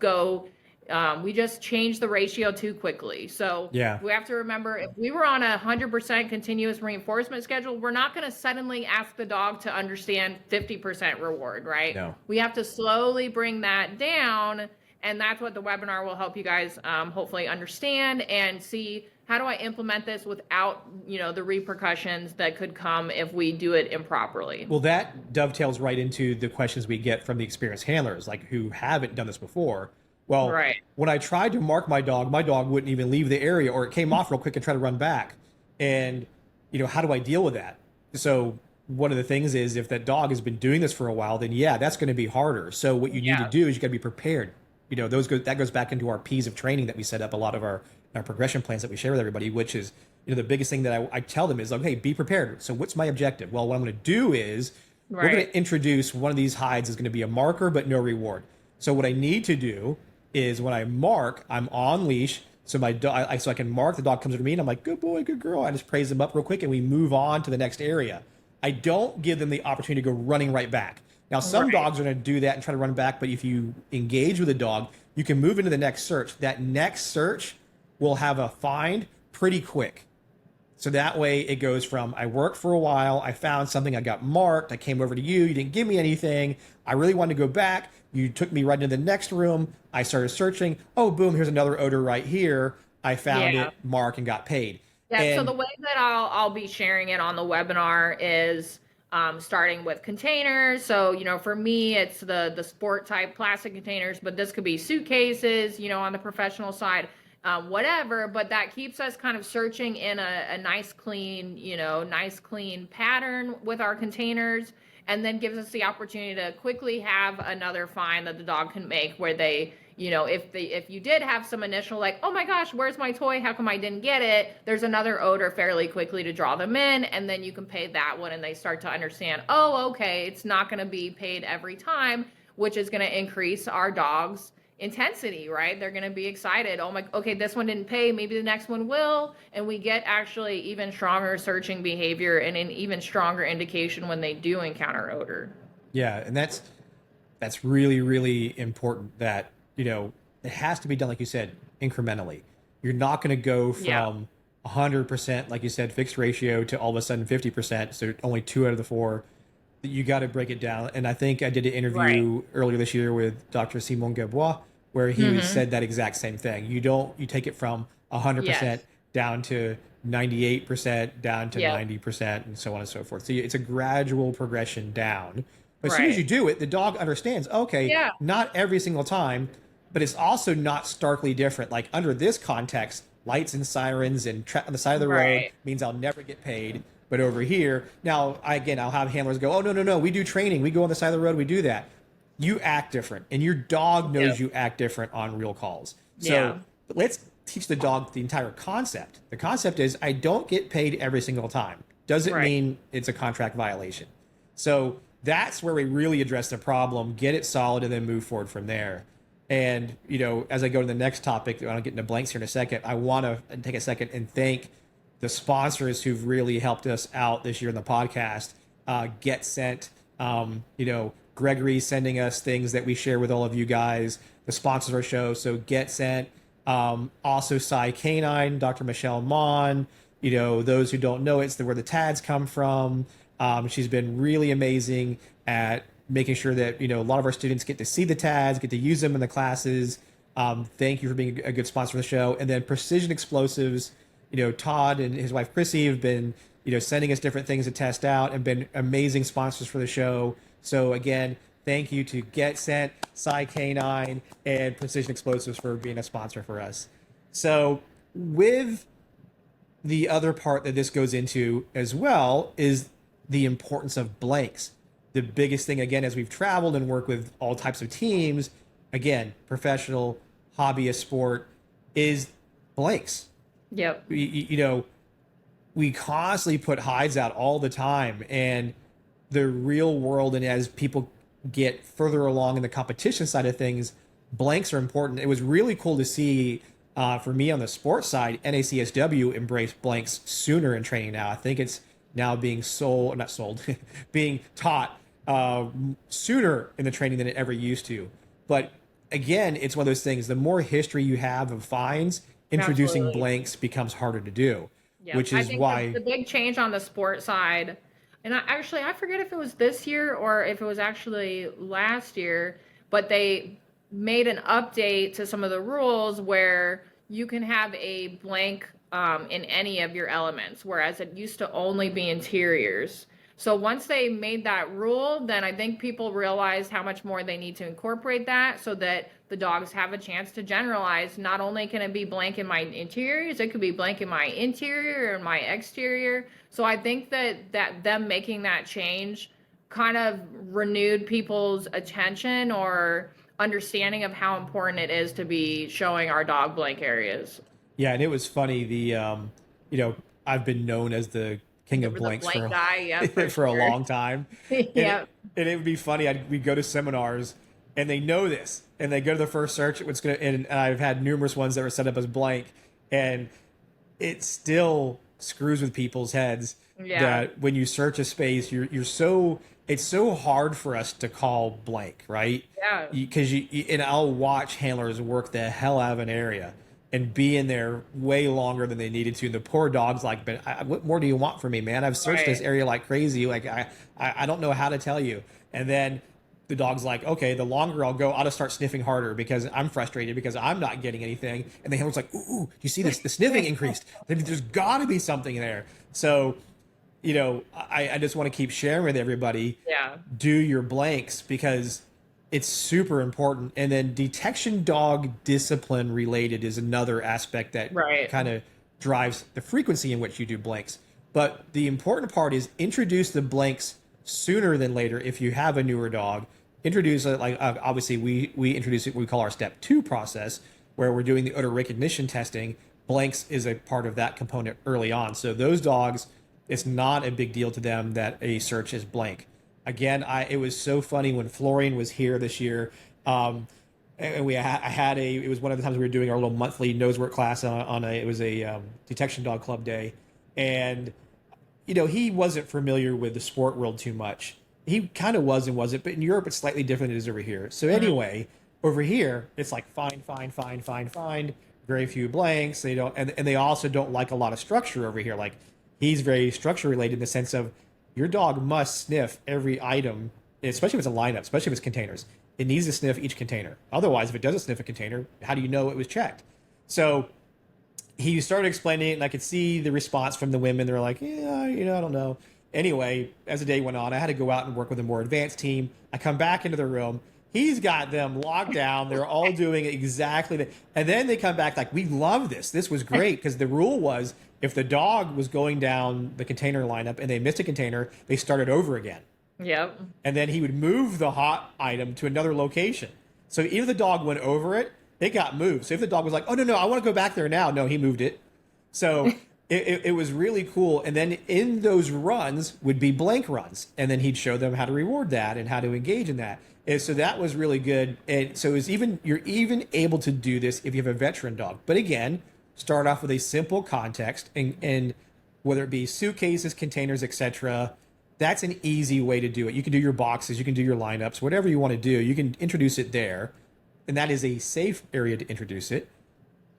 change the ratio too quickly. So we have to remember, if we were on 100% continuous reinforcement schedule, we're not going to suddenly ask the dog to understand 50% reward, right? No. We have to slowly bring that down. And that's what the webinar will help you guys hopefully understand and see, how do I implement this without, the repercussions that could come if we do it improperly? Well, that dovetails right into the questions we get from the experienced handlers, like who haven't done this before. Well, when I tried to mark my dog wouldn't even leave the area, or it came off real quick and tried to run back. And, how do I deal with that? So one of the things is, if that dog has been doing this for a while, then that's going to be harder. So what you need to do is you got to be prepared. That goes back into our P's of training that we set up, a lot of our progression plans that we share with everybody, which is the biggest thing that I tell them is, okay, be prepared. So what's my objective? Well, what I'm going to do is we're going Right. to introduce one of these hides is going to be a marker, but no reward. So what I need to do is when I mark, I'm on leash. So my dog, so I can mark. The dog comes to me, and I'm like, "Good boy, good girl." I just praise them up real quick, and we move on to the next area. I don't give them the opportunity to go running right back. Now, some Right. dogs are going to do that and try to run back, but if you engage with a dog, you can move into the next search. That next search will have a find pretty quick. So that way it goes from I worked for a while, I found something, I got marked, I came over to you, you didn't give me anything, I really wanted to go back, you took me right into the next room, I started searching, oh, boom, here's another odor right here, I found Yeah. it, mark, and got paid. Yeah, so the And way that I'll be sharing it on the webinar is starting with containers. So, for me, it's the sport type plastic containers, but this could be suitcases, on the professional side, whatever. But that keeps us kind of searching in a nice, clean, nice, clean pattern with our containers, and then gives us the opportunity to quickly have another find that the dog can make where they, if you did have some initial like, oh my gosh, where's my toy, how come I didn't get it, there's another odor fairly quickly to draw them in, and then you can pay that one, and they start to understand, oh, okay, it's not going to be paid every time, which is going to increase our dog's intensity, right? They're going to be excited. Oh my, okay, this one didn't pay, maybe the next one will, and we get actually even stronger searching behavior and an even stronger indication when they do encounter odor. yeah, and that's really, really important that, it has to be done, like you said, incrementally. You're not going to go Yeah. from 100%, like you said, fixed ratio to all of a sudden 50%. So only two out of the four. You got to break it down. And I think I did an Right. interview earlier this year with Dr. Simon Gabois, where Mm-hmm. said that exact same thing. You take it from Yes. 100% down to 98%, down to Yep. 90%, and so on and so forth. So it's a gradual progression down. But as soon as you Right. do it, the dog understands, okay, Yeah. not every single time, but it's also not starkly different. Like under this context, lights and sirens and on the side of the road Right. means I'll never get paid. But over here, now again, I'll have handlers go, oh, no, no, no, we do training. We go on the side of the road, we do that. You act different, and your dog knows Yep. you act different on real calls. So Yeah. let's teach the dog the entire concept. The concept is I don't get paid every single time. Doesn't Right. mean it's a contract violation. So that's where we really address the problem, get it solid, and then move forward from there. And, as I go to the next topic, I'll get into blanks here in a second. I want to take a second and thank the sponsors who've really helped us out this year in the podcast. Get Sent, Gregory sending us things that we share with all of you guys, the sponsors of our show. So Get Sent, also K9, Dr. Michelle Mon, those who don't know, it's where the tags come from. She's been really amazing at making sure that, a lot of our students get to see the tags, get to use them in the classes. Thank you for being a good sponsor of the show. And then Precision Explosives, Todd and his wife Chrissy have been, sending us different things to test out and been amazing sponsors for the show. So again, thank you to Get Sent, Psy K9, and Precision Explosives for being a sponsor for us. So with the other part that this goes into as well is the importance of blanks. The biggest thing, again, as we've traveled and worked with all types of teams, again, professional, hobbyist sport, is blanks. Yep. We constantly put hides out all the time, and the real world, and as people get further along in the competition side of things, blanks are important. It was really cool to see, for me on the sports side, NACSW embrace blanks sooner in training now. I think it's now being not sold, being taught sooner in the training than it ever used to. But again, it's one of those things, the more history you have of fines, introducing Absolutely. blanks becomes harder to do, Yep. which I is think why, the big change on the sport side, and I forget if it was this year or if it was actually last year, but they made an update to some of the rules where you can have a blank in any of your elements, whereas it used to only be interiors. So once they made that rule, then I think people realized how much more they need to incorporate that so that the dogs have a chance to generalize. Not only can it be blank in my interiors, it could be blank in my interior and my exterior. So I think that them making that change kind of renewed people's attention or understanding of how important it is to be showing our dog blank areas. yeah, and it was funny. You know, I've been known as the king of The blanks blank guy, yeah, for for a sure. long time. And Yeah. it would be funny. We'd go to seminars and they know this and they go to the first search. And I've had numerous ones that were set up as blank, and it still screws with people's heads Yeah. that when you search a space, you're so, it's so hard for us to call blank, right? Yeah. Because and I'll watch handlers work the hell out of an area and be in there way longer than they needed to. And the poor dog's like, but what more do you want from me, man? I've searched this Right. area like crazy. Like I don't know how to tell you. And then the dog's like, okay, the longer I'll go, I'll just start sniffing harder because I'm frustrated because I'm not getting anything. And the handler's like, ooh, you see this? The sniffing increased. There's got to be something there. So, I just want to keep sharing with everybody, Yeah. do your blanks because it's super important. And then detection dog discipline related is another aspect that Right. kind of drives the frequency in which you do blanks. But the important part is introduce the blanks sooner than later if you have a newer dog. Introduce it obviously we introduce it, what we call our step 2 process, where we're doing the odor recognition testing. Blanks is a part of that component early on. So those dogs, it's not a big deal to them that a search is blank. Again, it was so funny when Florian was here this year. And it was one of the times we were doing our little monthly nose work class it was a detection dog club day. And, he wasn't familiar with the sport world too much. He kind of was and wasn't, but in Europe it's slightly different than it is over here. So anyway, over here it's like find, very few blanks. They don't, and they also don't like a lot of structure over here. Like he's very structure related in the sense of your dog must sniff every item, especially if it's a lineup, especially if it's containers. It needs to sniff each container. Otherwise, if it doesn't sniff a container, how do you know it was checked? So he started explaining it, and I could see the response from the women. They were like, yeah, I don't know. Anyway, as the day went on, I had to go out and work with a more advanced team. I come back into the room. He's got them locked down. They're all doing exactly that. And then they come back like, we love this. This was great because the rule was if the dog was going down the container lineup and they missed a container, they started over again. Yep. And then he would move the hot item to another location. So even if the dog went over it, it got moved. So if the dog was like, oh, no, I want to go back there now. No, he moved it. So it was really cool. And then in those runs would be blank runs. And then he'd show them how to reward that and how to engage in that. And so that was really good. And so you're even able to do this if you have a veteran dog. But again, start off with a simple context and whether it be suitcases, containers, etc. That's an easy way to do it. You can do your boxes, you can do your lineups, whatever you want to do. You can introduce it there. And that is a safe area to introduce it.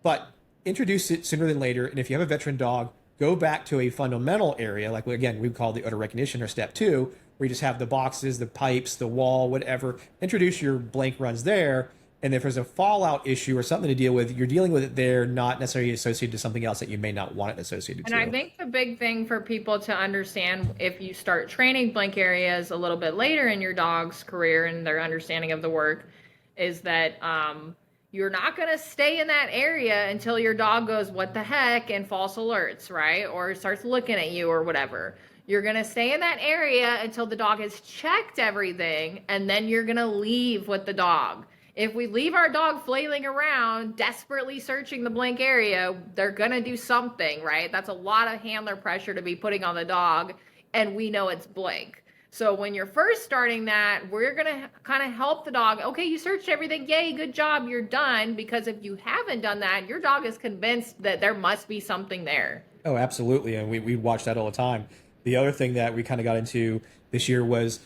But introduce it sooner than later. And if you have a veteran dog, go back to a fundamental area, like again, we call the odor recognition or step 2, where you just have the boxes, the pipes, the wall, whatever. Introduce your blank runs there. And if there's a fallout issue or something to deal with, you're dealing with it there, not necessarily associated to something else that you may not want it associated And to. I think the big thing for people to understand if you start training blank areas a little bit later in your dog's career and their understanding of the work is that you're not going to stay in that area until your dog goes, what the heck, and false alerts, right? Or starts looking at you or whatever. You're going to stay in that area until the dog has checked everything, and then you're going to leave with the dog. If we leave our dog flailing around, desperately searching the blank area, they're going to do something, right? That's a lot of handler pressure to be putting on the dog, and we know it's blank. So when you're first starting that, we're going to kind of help the dog. Okay, you searched everything. Yay, good job. You're done. Because if you haven't done that, your dog is convinced that there must be something there. Oh, absolutely. And we watch that all the time. The other thing that we kind of got into this year was,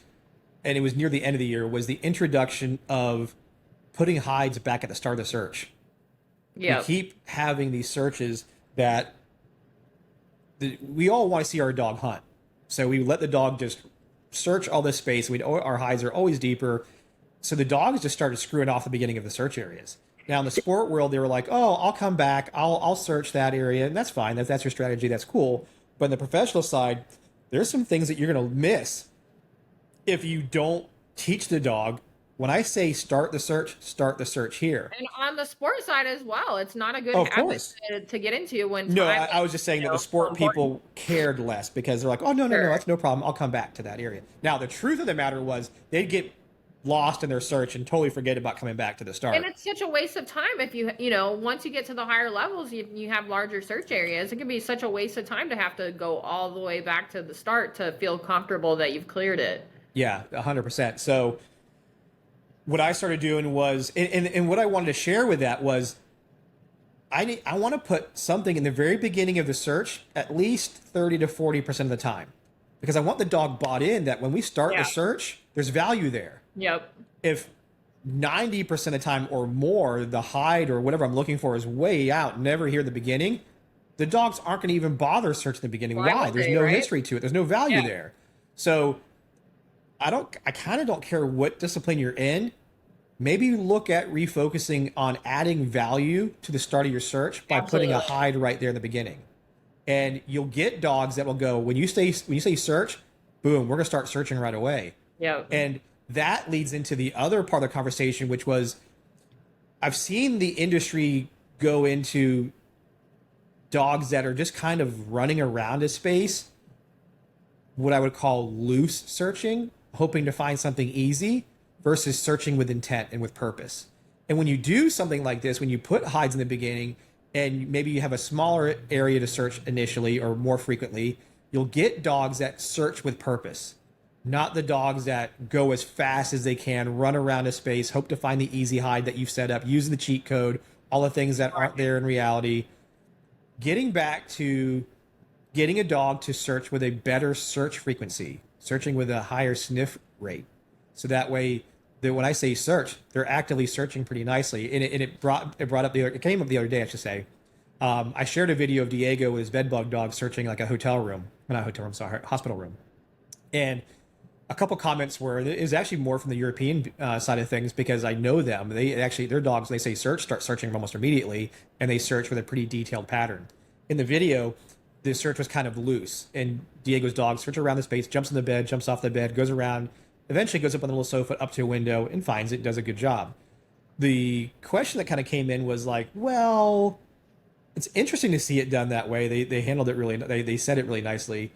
and it was near the end of the year, was the introduction of putting hides back at the start of the search. Yeah. We keep having these searches that we all want to see our dog hunt. So we let the dog just search all this space. Our hides are always deeper. So the dogs just started screwing off the beginning of the search areas. Now in the sport world, they were like, oh, I'll come back. I'll search that area. And that's fine. That's your strategy. That's cool. But on the professional side, there's some things that you're going to miss if you don't teach the dog. When I say start the search here. And on the sport side as well, it's not a good Of habit course. to get into when No, time I was just saying that the sport people cared less because they're like, oh, no, Sure. that's no problem. I'll come back to that area. Now, the truth of the matter was they'd get lost in their search and totally forget about coming back to the And start. it's such a waste of time if you know, once you get to the higher levels, you have larger search areas. It can be such a waste of time to have to go all the way back to the start to feel comfortable that you've cleared it. Yeah, 100%. So what I started doing was, and what I wanted to share with that was, I want to put something in the very beginning of the search at least 30 to 40% of the time, because I want the dog bought in that when we start the Yeah. search, there's value there. Yep. If 90% of the time or more, the hide or whatever I'm looking for is way out, never here at the beginning, the dogs aren't going to even bother searching the beginning. Why Why? would There's they, no right? history to it. There's no value Yeah. there. So I kind of don't care what discipline you're in. Maybe look at refocusing on adding value to the start of your search by putting a Absolutely. hide right there in the beginning. And you'll get dogs that will go, when you say search, boom, we're going to start searching right away. Yep. And that leads into the other part of the conversation, which was, I've seen the industry go into dogs that are just kind of running around a space, what I would call loose searching, hoping to find something easy versus searching with intent and with purpose. And when you do something like this, when you put hides in the beginning and maybe you have a smaller area to search initially or more frequently, you'll get dogs that search with purpose, not the dogs that go as fast as they can, run around a space, hope to find the easy hide that you've set up, using the cheat code, all the things that aren't there in reality. Getting back to getting a dog to search with a better search frequency, searching with a higher sniff rate. So that way, that when I say search, they're actively searching pretty nicely. And it brought up it came up the other day, I should say. I shared a video of Diego with his bed bug dog searching like a hotel room, not hotel room, sorry, hospital room. And a couple comments were, it was actually more from the European side of things, because I know them. They actually, their dogs, they say search, start searching almost immediately, and they search with a pretty detailed pattern. In the video, the search was kind of loose, and Diego's dog searches around the space, jumps in the bed, jumps off the bed, goes around, eventually goes up on the little sofa up to a window and finds it, does a good job. The question that kind of came in was like, well, it's interesting to see it done that way. They handled it really, they said it really nicely,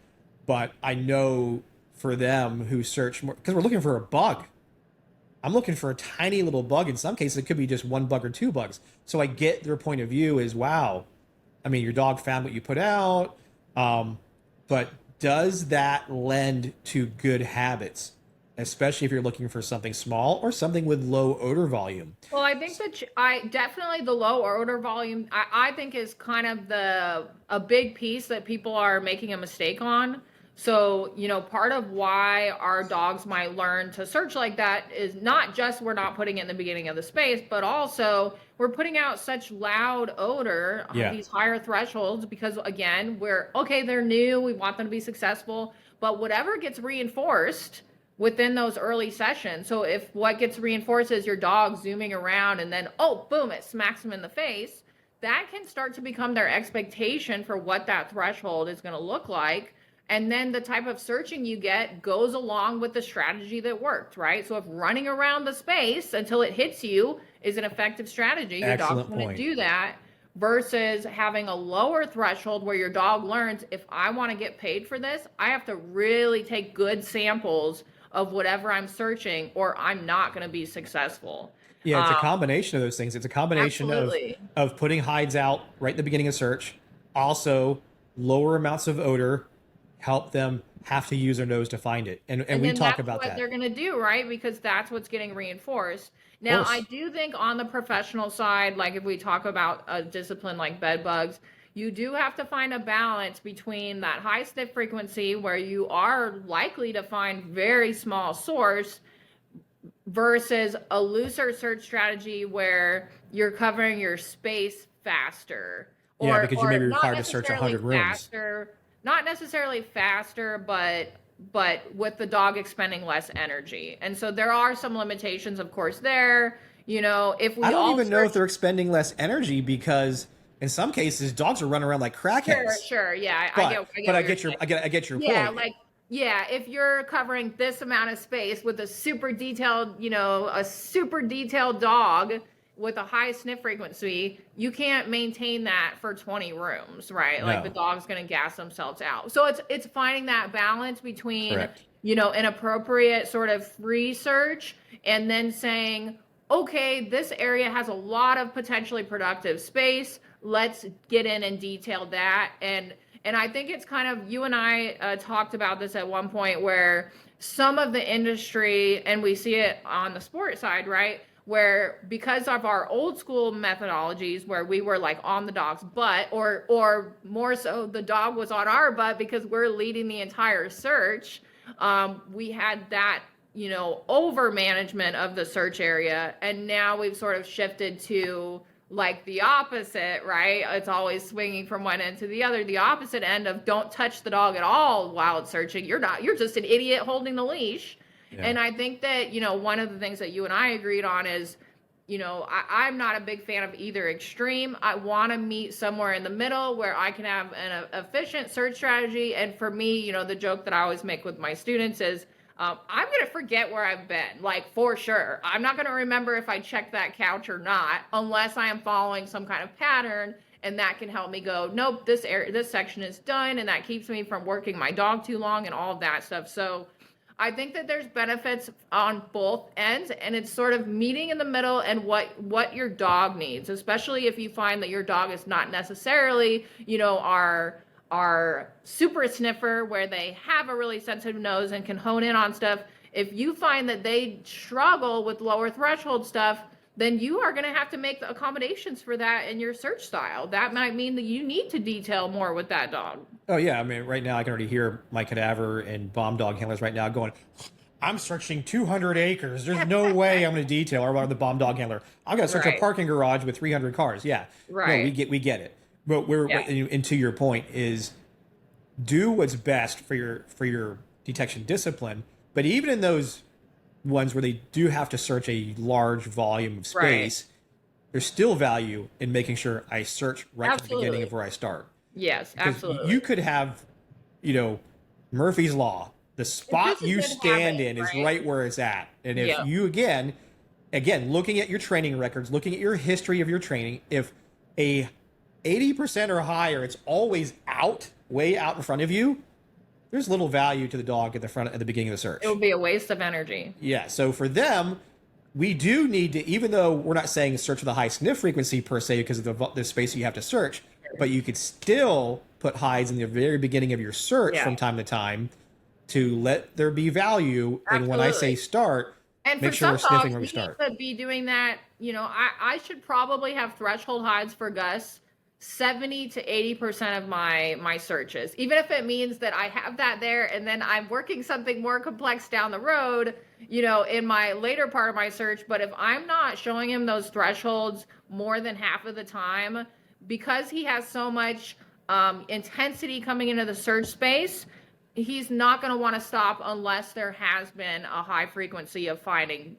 but I know for them who search more, because we're looking for a bug. I'm looking for a tiny little bug. In some cases, it could be just one bug or two bugs. So I get their point of view is, wow, I mean, your dog found what you put out, but does that lend to good habits, especially if you're looking for something small or something with low odor volume? Well, I think that I definitely the low order volume, I think is kind of a big piece that people are making a mistake on. So, you know, part of why our dogs might learn to search like that is not just we're not putting it in the beginning of the space, but also we're putting out such loud odor on Yeah, these higher thresholds because, again, we're okay, they're new, we want them to be successful, but whatever gets reinforced within those early sessions. So if what gets reinforced is your dog zooming around and then, oh, boom, it smacks them in the face, that can start to become their expectation for what that threshold is going to look like. And then the type of searching you get goes along with the strategy that worked, right? So if running around the space until it hits you is an effective strategy, your dog's excellent going to point. do that versus having a lower threshold where your dog learns, if I want to get paid for this, I have to really take good samples of whatever I'm searching or I'm not going to be successful. Yeah, it's a Um, combination of those things. It's a combination Absolutely. of putting hides out right at the beginning of search, also lower amounts of odor, help them have to use their nose to find it. And And we then talk that's about what that. they're going to do, right? Because that's what's getting reinforced. Of Now, I course. do think on the professional side, like if we talk about a discipline like bed bugs, you do have to find a balance between that high sniff frequency where you are likely to find very small source versus a looser search strategy where you're covering your space faster Yeah, because you may or be not required to search necessarily 100 rooms. faster, not necessarily faster, but with the dog expending less energy. And so there are some limitations, of course, there. You know, if I we don't all even know if search. they're expending less energy, because in some cases dogs are running around like Sure, crackheads. sure, yeah, I But get I what you're get your saying. I get your Yeah, point. like yeah, if you're covering this amount of space with a super detailed, you know, a super detailed dog with a high sniff frequency, you can't maintain that for 20 rooms, right? Like the No, dog's going to gas themselves out. So it's finding that balance between, correct. you know, an appropriate sort of free search and then saying, okay, this area has a lot of potentially productive space. Let's get in and detail that. And I think it's kind of, you and I talked about this at one point, where some of the industry, and we see it on the sport side, right? Where because of our old school methodologies, where we were like on the dog's butt, or more so the dog was on our butt because we're leading the entire search, we had that, over management of the search area. And now we've sort of shifted to like the opposite, right? It's always swinging from one end to the other. The opposite end of don't touch the dog at all while it's searching. You're just an idiot holding the leash. Yeah. And I think that, one of the things that you and I agreed on is, I'm not a big fan of either extreme. I want to meet somewhere in the middle where I can have an efficient search strategy. And for me, the joke that I always make with my students is, I'm going to forget where I've been, like for sure. I'm not going to remember if I checked that couch or not, unless I am following some kind of pattern. And that can help me go, nope, this section is done. And that keeps me from working my dog too long and all of that stuff. So I think that there's benefits on both ends, and it's sort of meeting in the middle and what your dog needs, especially if you find that your dog is not necessarily, our super sniffer where they have a really sensitive nose and can hone in on stuff. If you find that they struggle with lower threshold stuff, then you are going to have to make the accommodations for that in your search style. That might mean that you need to detail more with that dog. Oh yeah, I mean, right now I can already hear my cadaver and bomb dog handlers right now going, I'm searching 200 acres. There's no way I'm going to detail, or the bomb dog handler, I'm going to search a parking garage with 300 cars. Yeah, right. No, we get it. But and to your point is, do what's best for your detection discipline. But even in those ones where they do have to search a large volume of space, there's still value in making sure I search right at the beginning of where I start. Yes, because absolutely. You could have, Murphy's Law. The spot you stand in is right where it's at. And if you, again, looking at your training records, looking at your history of your training, if a 80% or higher, it's always way out in front of you, there's little value to the dog at the beginning of the search. It would be a waste of energy. Yeah. So for them, we do need to, even though we're not saying search with a high sniff frequency per se, because of the space you have to search, but you could still put hides in the very beginning of your search from time to time to let there be value. Absolutely. And when I say start, and make sure we're sniffing when we start. Need to be doing that. I should probably have threshold hides for Gus 70 to 80% of my searches, even if it means that I have that there and then I'm working something more complex down the road, in my later part of my search. But if I'm not showing him those thresholds more than half of the time, because he has so much intensity coming into the search space, he's not going to want to stop unless there has been a high frequency of finding,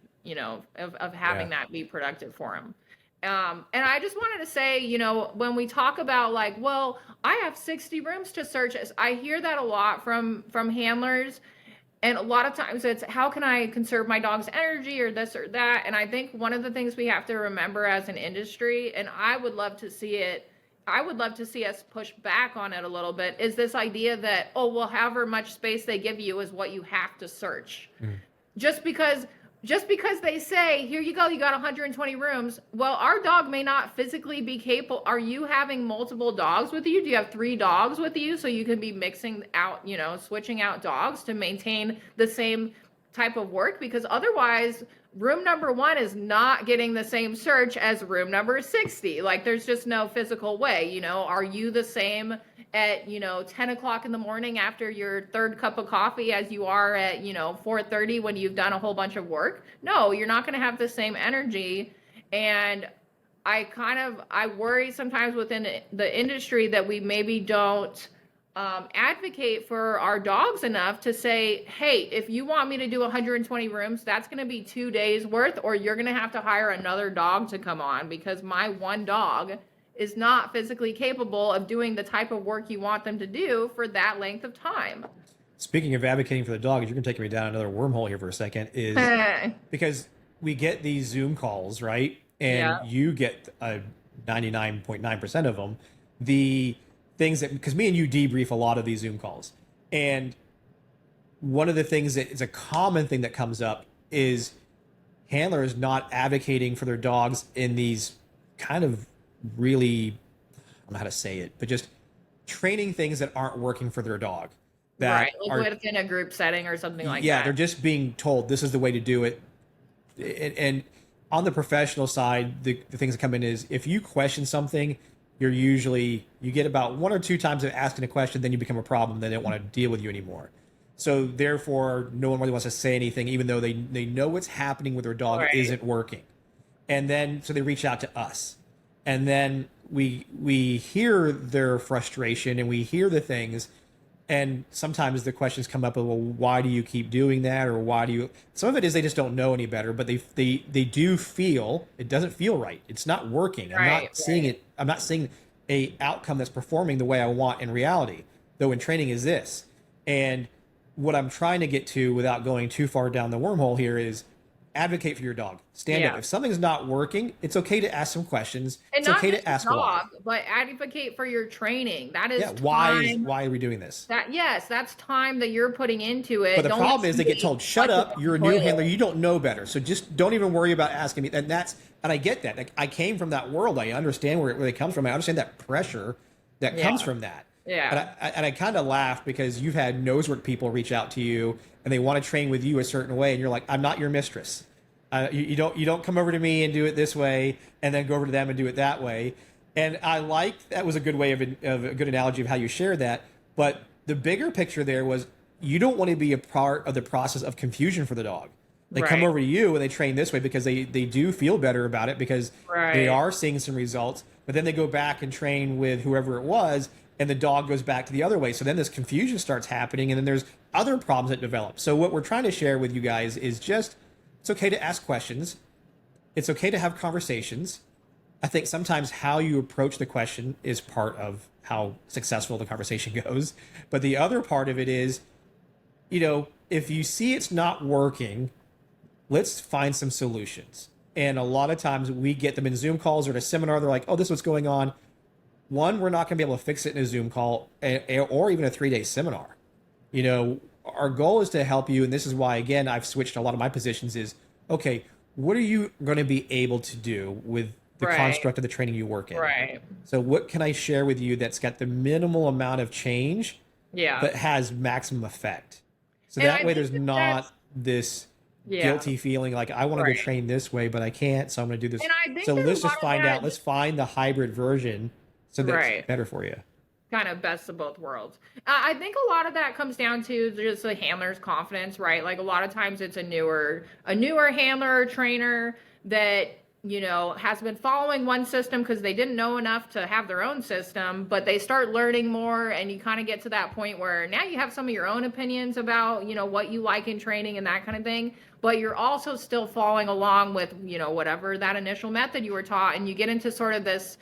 of having that be productive for him. And I just wanted to say, when we talk about like, well, I have 60 rooms to search, I hear that a lot from handlers. And a lot of times it's, how can I conserve my dog's energy or this or that? And I think one of the things we have to remember as an industry, and I would love to see us push back on it a little bit, is this idea that, oh, well, however much space they give you is what you have to search. Just because they say, here you go, you got 120 rooms. Well, our dog may not physically be capable. Are you having multiple dogs with you? Do you have 3 dogs with you? So you can be mixing out, switching out dogs to maintain the same type of work, because otherwise room number 1 is not getting the same search as room number 60. Like there's just no physical way, are you the same at 10 o'clock in the morning after your 3rd cup of coffee as you are at 4:30 when you've done a whole bunch of work? No, you're not going to have the same energy. And I worry sometimes within the industry that we maybe don't advocate for our dogs enough to say, hey, if you want me to do 120 rooms, that's going to be 2 days worth, or you're going to have to hire another dog to come on, because my one dog is not physically capable of doing the type of work you want them to do for that length of time. Speaking of advocating for the dogs, you're going to take me down another wormhole here for a second, is because we get these Zoom calls, right? And you get 99.9% of them. The things that, because me and you debrief a lot of these Zoom calls. And one of the things that is a common thing that comes up is handlers not advocating for their dogs in these kind of really, I don't know how to say it, but just training things that aren't working for their dog. Right. That Like are, within a group setting or something like yeah, they're that. just being told this is the way to do it. And on the professional side, the things that come in is if you question something, you get about one or two times of asking a question, then you become a problem. They don't want to deal with you anymore. So therefore, no one really wants to say anything, even though they know what's happening with their dog Right. isn't working. And then so they reach out to us, and then we hear their frustration and we hear the things, and sometimes the questions come up of, well, why do you keep doing that, or why do you? Some of it is they just don't know any better, but they do feel it doesn't feel right. It's not working. I'm Right. not seeing Right. it. I'm not seeing a outcome that's performing the way I want in reality. Though in training is this, and what I'm trying to get to without going too far down the wormhole here is advocate for your dog. Stand up. Yeah. If something's not working, it's okay to ask some questions. And It's not okay just to your ask why. dog, but advocate for your training. That Yeah, is time why are we doing this? that, yes, that's time that you're putting into But it. the Don't let problem is they get somebody told, "Shut flush it up! down You're a the new handler. toilet. You don't know better. So just don't even worry about asking me." And I get that. Like, I came from that world. I understand where it comes from. I understand that pressure that Yeah. comes from that. Yeah. And I kind of laugh because you've had nosework people reach out to you and they want to train with you a certain way, and you're like, "I'm not your mistress. You don't come over to me and do it this way, and then go over to them and do it that way." And I like that was a good way of a good analogy of how you shared that. But the bigger picture there was you don't want to be a part of the process of confusion for the dog. They come Right. over to you and they train this way because they do feel better about it because they Right. are seeing some results. But then they go back and train with whoever it was, and the dog goes back to the other way. So then this confusion starts happening, and then there's other problems that develop. So what we're trying to share with you guys is just it's okay to ask questions. It's okay to have conversations. I think sometimes how you approach the question is part of how successful the conversation goes. But the other part of it is, if you see it's not working, let's find some solutions. And a lot of times we get them in Zoom calls or at a seminar. They're like, oh, this is what's going on. One, we're not going to be able to fix it in a Zoom call or even a 3-day seminar. Our goal is to help you. And this is why, again, I've switched a lot of my positions is, okay, what are you going to be able to do with the Right. construct of the training you work in? Right. So what can I share with you that's got the minimal amount of change Yeah. but has maximum effect? So And that I way think there's that not this yeah. guilty feeling like I want to go Right. train this way, but I can't, so I'm going to do this. And I think So there's let's a lot just of find out. that Let's find the hybrid version so that's right. better for you. Kind of best of both worlds. I think a lot of that comes down to just the handler's confidence, right? Like a lot of times it's a newer handler or trainer that has been following one system because they didn't know enough to have their own system, but they start learning more, and you kind of get to that point where now you have some of your own opinions about what you like in training and that kind of thing, but you're also still following along with whatever that initial method you were taught, and you get into sort of this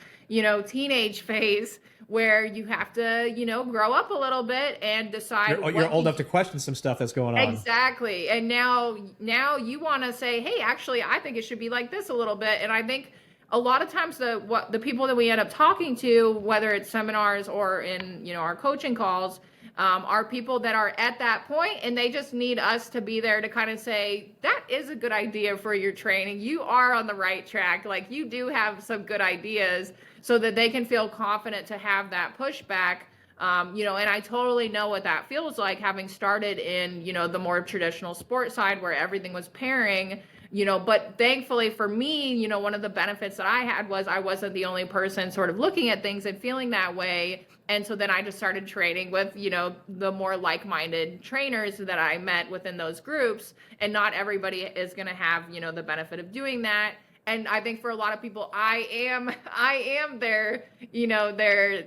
teenage phase where you have to, grow up a little bit and decide You're old enough to question some stuff that's going on. exactly. And now you want to say, hey, actually, I think it should be like this a little bit. And I think a lot of times the people that we end up talking to, whether it's seminars or in our coaching calls, are people that are at that point, and they just need us to be there to kind of say, that is a good idea for your training. You are on the right track. Like, you do have some good ideas, so that they can feel confident to have that pushback. And I totally know what that feels like, having started in, the more traditional sport side where everything was pairing, but thankfully for me, one of the benefits that I had was I wasn't the only person sort of looking at things and feeling that way. And so then I just started training with, the more like-minded trainers that I met within those groups. And not everybody is going to have, the benefit of doing that. And I think for a lot of people, I am their,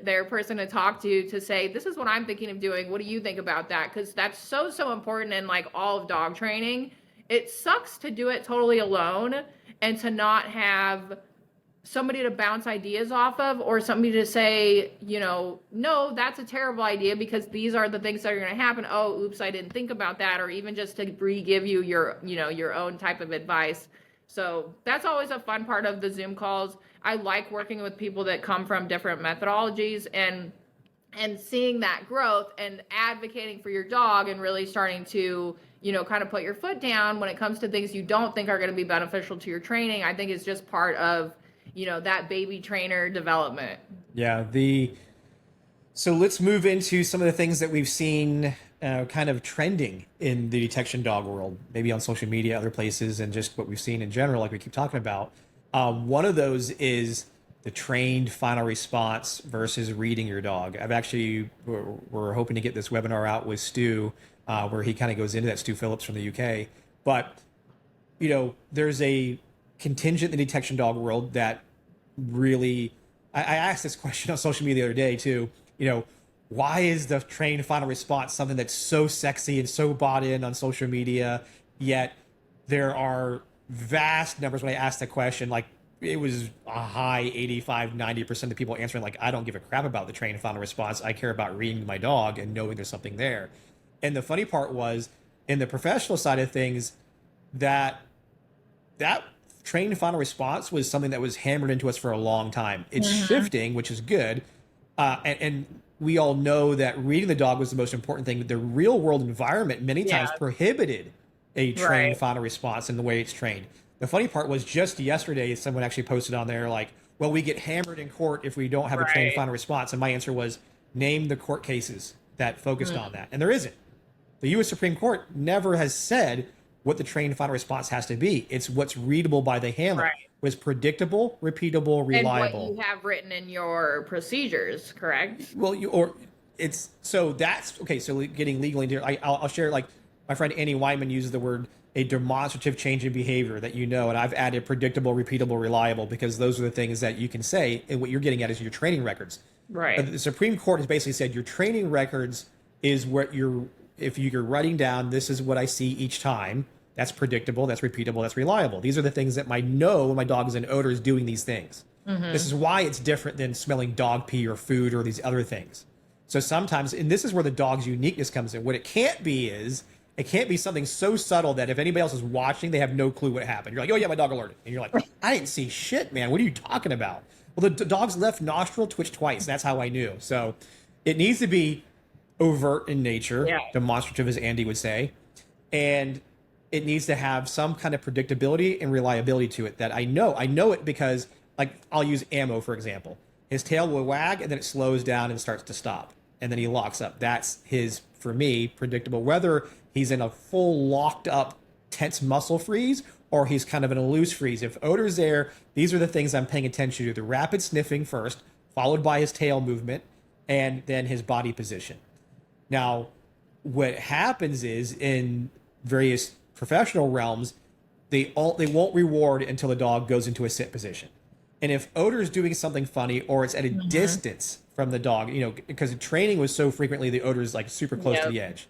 their person to talk to say, this is what I'm thinking of doing. What do you think about that? Because that's so important in like all of dog training. It sucks to do it totally alone and to not have somebody to bounce ideas off of, or somebody to say, no, that's a terrible idea because these are the things that are going to happen. Oh, oops, I didn't think about that. Or even just to give you your, your own type of advice. So that's always a fun part of the Zoom calls. I like working with people that come from different methodologies and seeing that growth and advocating for your dog and really starting to, kind of put your foot down when it comes to things you don't think are going to be beneficial to your training. I think it's just part of, that baby trainer development. Yeah. So let's move into some of the things that we've seen kind of trending in the detection dog world, maybe on social media, other places, and just what we've seen in general, like we keep talking about. One of those is the trained final response versus reading your dog. We're hoping to get this webinar out with Stu, where he kind of goes into that, Stu Phillips from the UK. But, there's a contingent in the detection dog world that really, I asked this question on social media the other day too, why is the trained final response something that's so sexy and so bought in on social media, yet there are vast numbers when I asked the question, like it was a high 85-90% of people answering like, I don't give a crap about the trained final response. I care about reading my dog and knowing there's something there. And the funny part was, in the professional side of things, that trained final response was something that was hammered into us for a long time. It's shifting, which is good. And we all know that reading the dog was the most important thing. The real world environment many times prohibited a trained final response in the way it's trained. The funny part was, just yesterday, someone actually posted on there like, well, we get hammered in court if we don't have a trained final response. And my answer was, name the court cases that focused on that. And there isn't. The U.S. Supreme Court never has said what the trained final response has to be. It's what's readable by the handler. Was predictable, repeatable, reliable. And what you have written in your procedures, correct? Well, that's okay. So getting legally into it, I'll share, like my friend Annie Wyman uses the word a demonstrative change in behavior that and I've added predictable, repeatable, reliable, because those are the things that you can say, and what you're getting at is your training records. Right. But the Supreme Court has basically said your training records is what if you're writing down, this is what I see each time. That's predictable, that's repeatable, that's reliable. These are the things that I know when my dog is in odor is doing these things. This is why it's different than smelling dog pee or food or these other things. So sometimes, and this is where the dog's uniqueness comes in. What it can't be is, it can't be something so subtle that if anybody else is watching, they have no clue what happened. You're like, oh yeah, my dog alerted. And you're like, I didn't see shit, man. What are you talking about? Well, the dog's left nostril twitched twice. That's how I knew. So it needs to be overt in nature, demonstrative, as Andy would say. And it needs to have some kind of predictability and reliability to it that I know. I know it because, like, I'll use Ammo, for example. His tail will wag, and then it slows down and starts to stop. And then he locks up. That's his, for me, predictable. Whether he's in a full locked up, tense muscle freeze, or he's kind of in a loose freeze. If odor's there, these are the things I'm paying attention to. The rapid sniffing first, followed by his tail movement, and then his body position. Now, what happens is, in various professional realms, they won't reward until the dog goes into a sit position. And if odor is doing something funny, or it's at a distance from the dog, because training was so frequently the odor is like super close to the edge.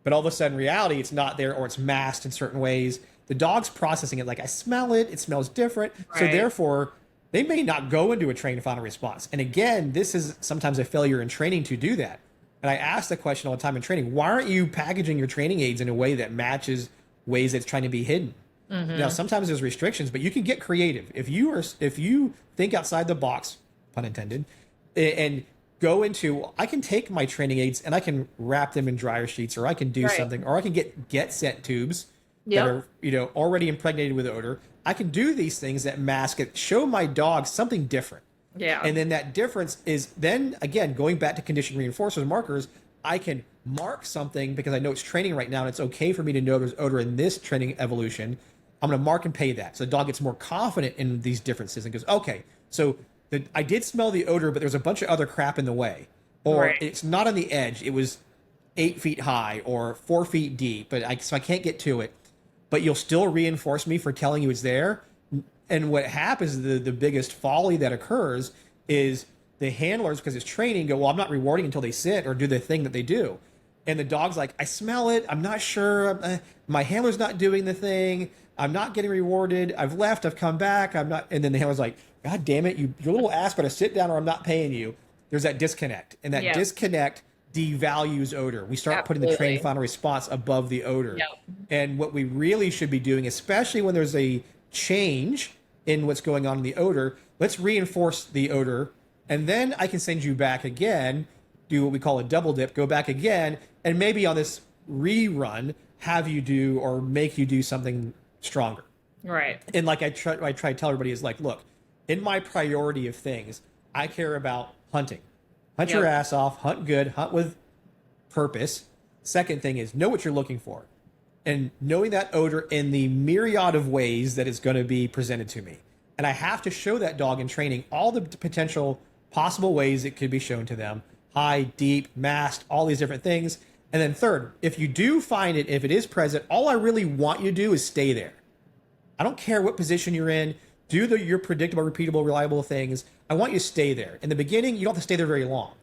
But all of a sudden, reality, it's not there, or it's masked in certain ways. The dog's processing it like, I smell it, it smells different. So therefore, they may not go into a trained final response. And again, this is sometimes a failure in training to do that. And I ask the question all the time in training, why aren't you packaging your training aids in a way that matches ways that's trying to be hidden? Now, sometimes there's restrictions, but you can get creative. If you think outside the box, pun intended, and go into, I can take my training aids and I can wrap them in dryer sheets, or I can do something, or I can get scent tubes that are already impregnated with odor. I can do these things that mask it, show my dog something different. Yeah. And then that difference is then, again, going back to condition reinforcers, markers, I can mark something because I know it's training right now and it's okay for me to know there's odor in this training evolution. I'm going to mark and pay that. So the dog gets more confident in these differences and goes, okay, so I did smell the odor, but there's a bunch of other crap in the way. Or it's not on the edge. It was 8 feet high or 4 feet deep, so I can't get to it. But you'll still reinforce me for telling you it's there. And what happens, the biggest folly that occurs is the handlers, because it's training, go, well, I'm not rewarding until they sit or do the thing that they do. And the dog's like, I smell it. I'm not sure. My handler's not doing the thing. I'm not getting rewarded. I've left. I've come back. I'm not. And then the handler's like, God damn it. Your little ass better sit down or I'm not paying you. There's that disconnect. And that disconnect devalues odor. We start putting the trained final response above the odor. And what we really should be doing, especially when there's a change in what's going on in the odor, let's reinforce the odor. And then I can send you back again, do what we call a double dip, go back again. And maybe on this rerun, have you do or make you do something stronger. Right. And like I try to tell everybody is like, look, in my priority of things, I care about hunting. Hunt your ass off, hunt good, hunt with purpose. Second thing is know what you're looking for. And knowing that odor in the myriad of ways that it's going to be presented to me. And I have to show that dog in training all the potential possible ways it could be shown to them. High, deep, masked, all these different things. And then third, if you do find it, if it is present, all I really want you to do is stay there. I don't care what position you're in. Do your predictable, repeatable, reliable things. I want you to stay there. In the beginning, you don't have to stay there very long.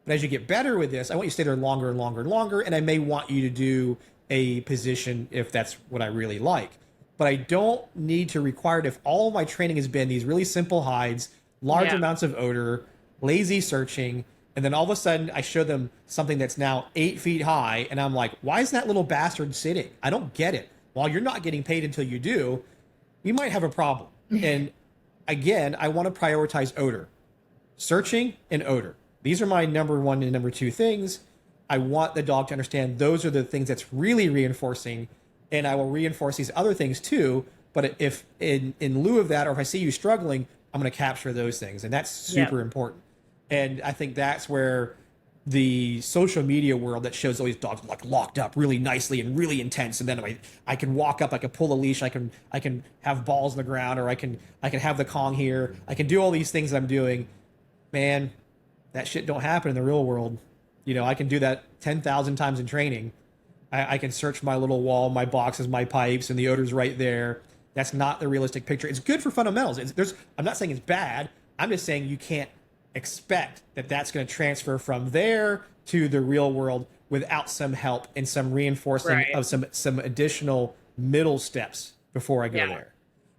But as you get better with this, I want you to stay there longer and longer and longer. And I may want you to do a position if that's what I really like. But I don't need to require it if all of my training has been these really simple hides, large amounts of odor, lazy searching, and then all of a sudden I show them something that's now 8 feet high, and I'm like, why is that little bastard sitting? I don't get it. While you're not getting paid until you do, you might have a problem. And again, I want to prioritize odor. Searching and odor. These are my number one and number two things. I want the dog to understand those are the things that's really reinforcing, and I will reinforce these other things too. But if in lieu of that, or if I see you struggling, I'm going to capture those things. And that's super important. And I think that's where the social media world that shows all these dogs like locked up really nicely and really intense, and then I can walk up, I can pull the leash, I can have balls on the ground, or I can have the Kong here, I can do all these things I'm doing. Man, that shit don't happen in the real world. You know, I can do that 10,000 times in training. I can search my little wall, my boxes, my pipes, and the odor's right there. That's not the realistic picture. It's good for fundamentals. I'm not saying it's bad. I'm just saying you can't expect that that's going to transfer from there to the real world without some help and some reinforcing of some additional middle steps before I go there.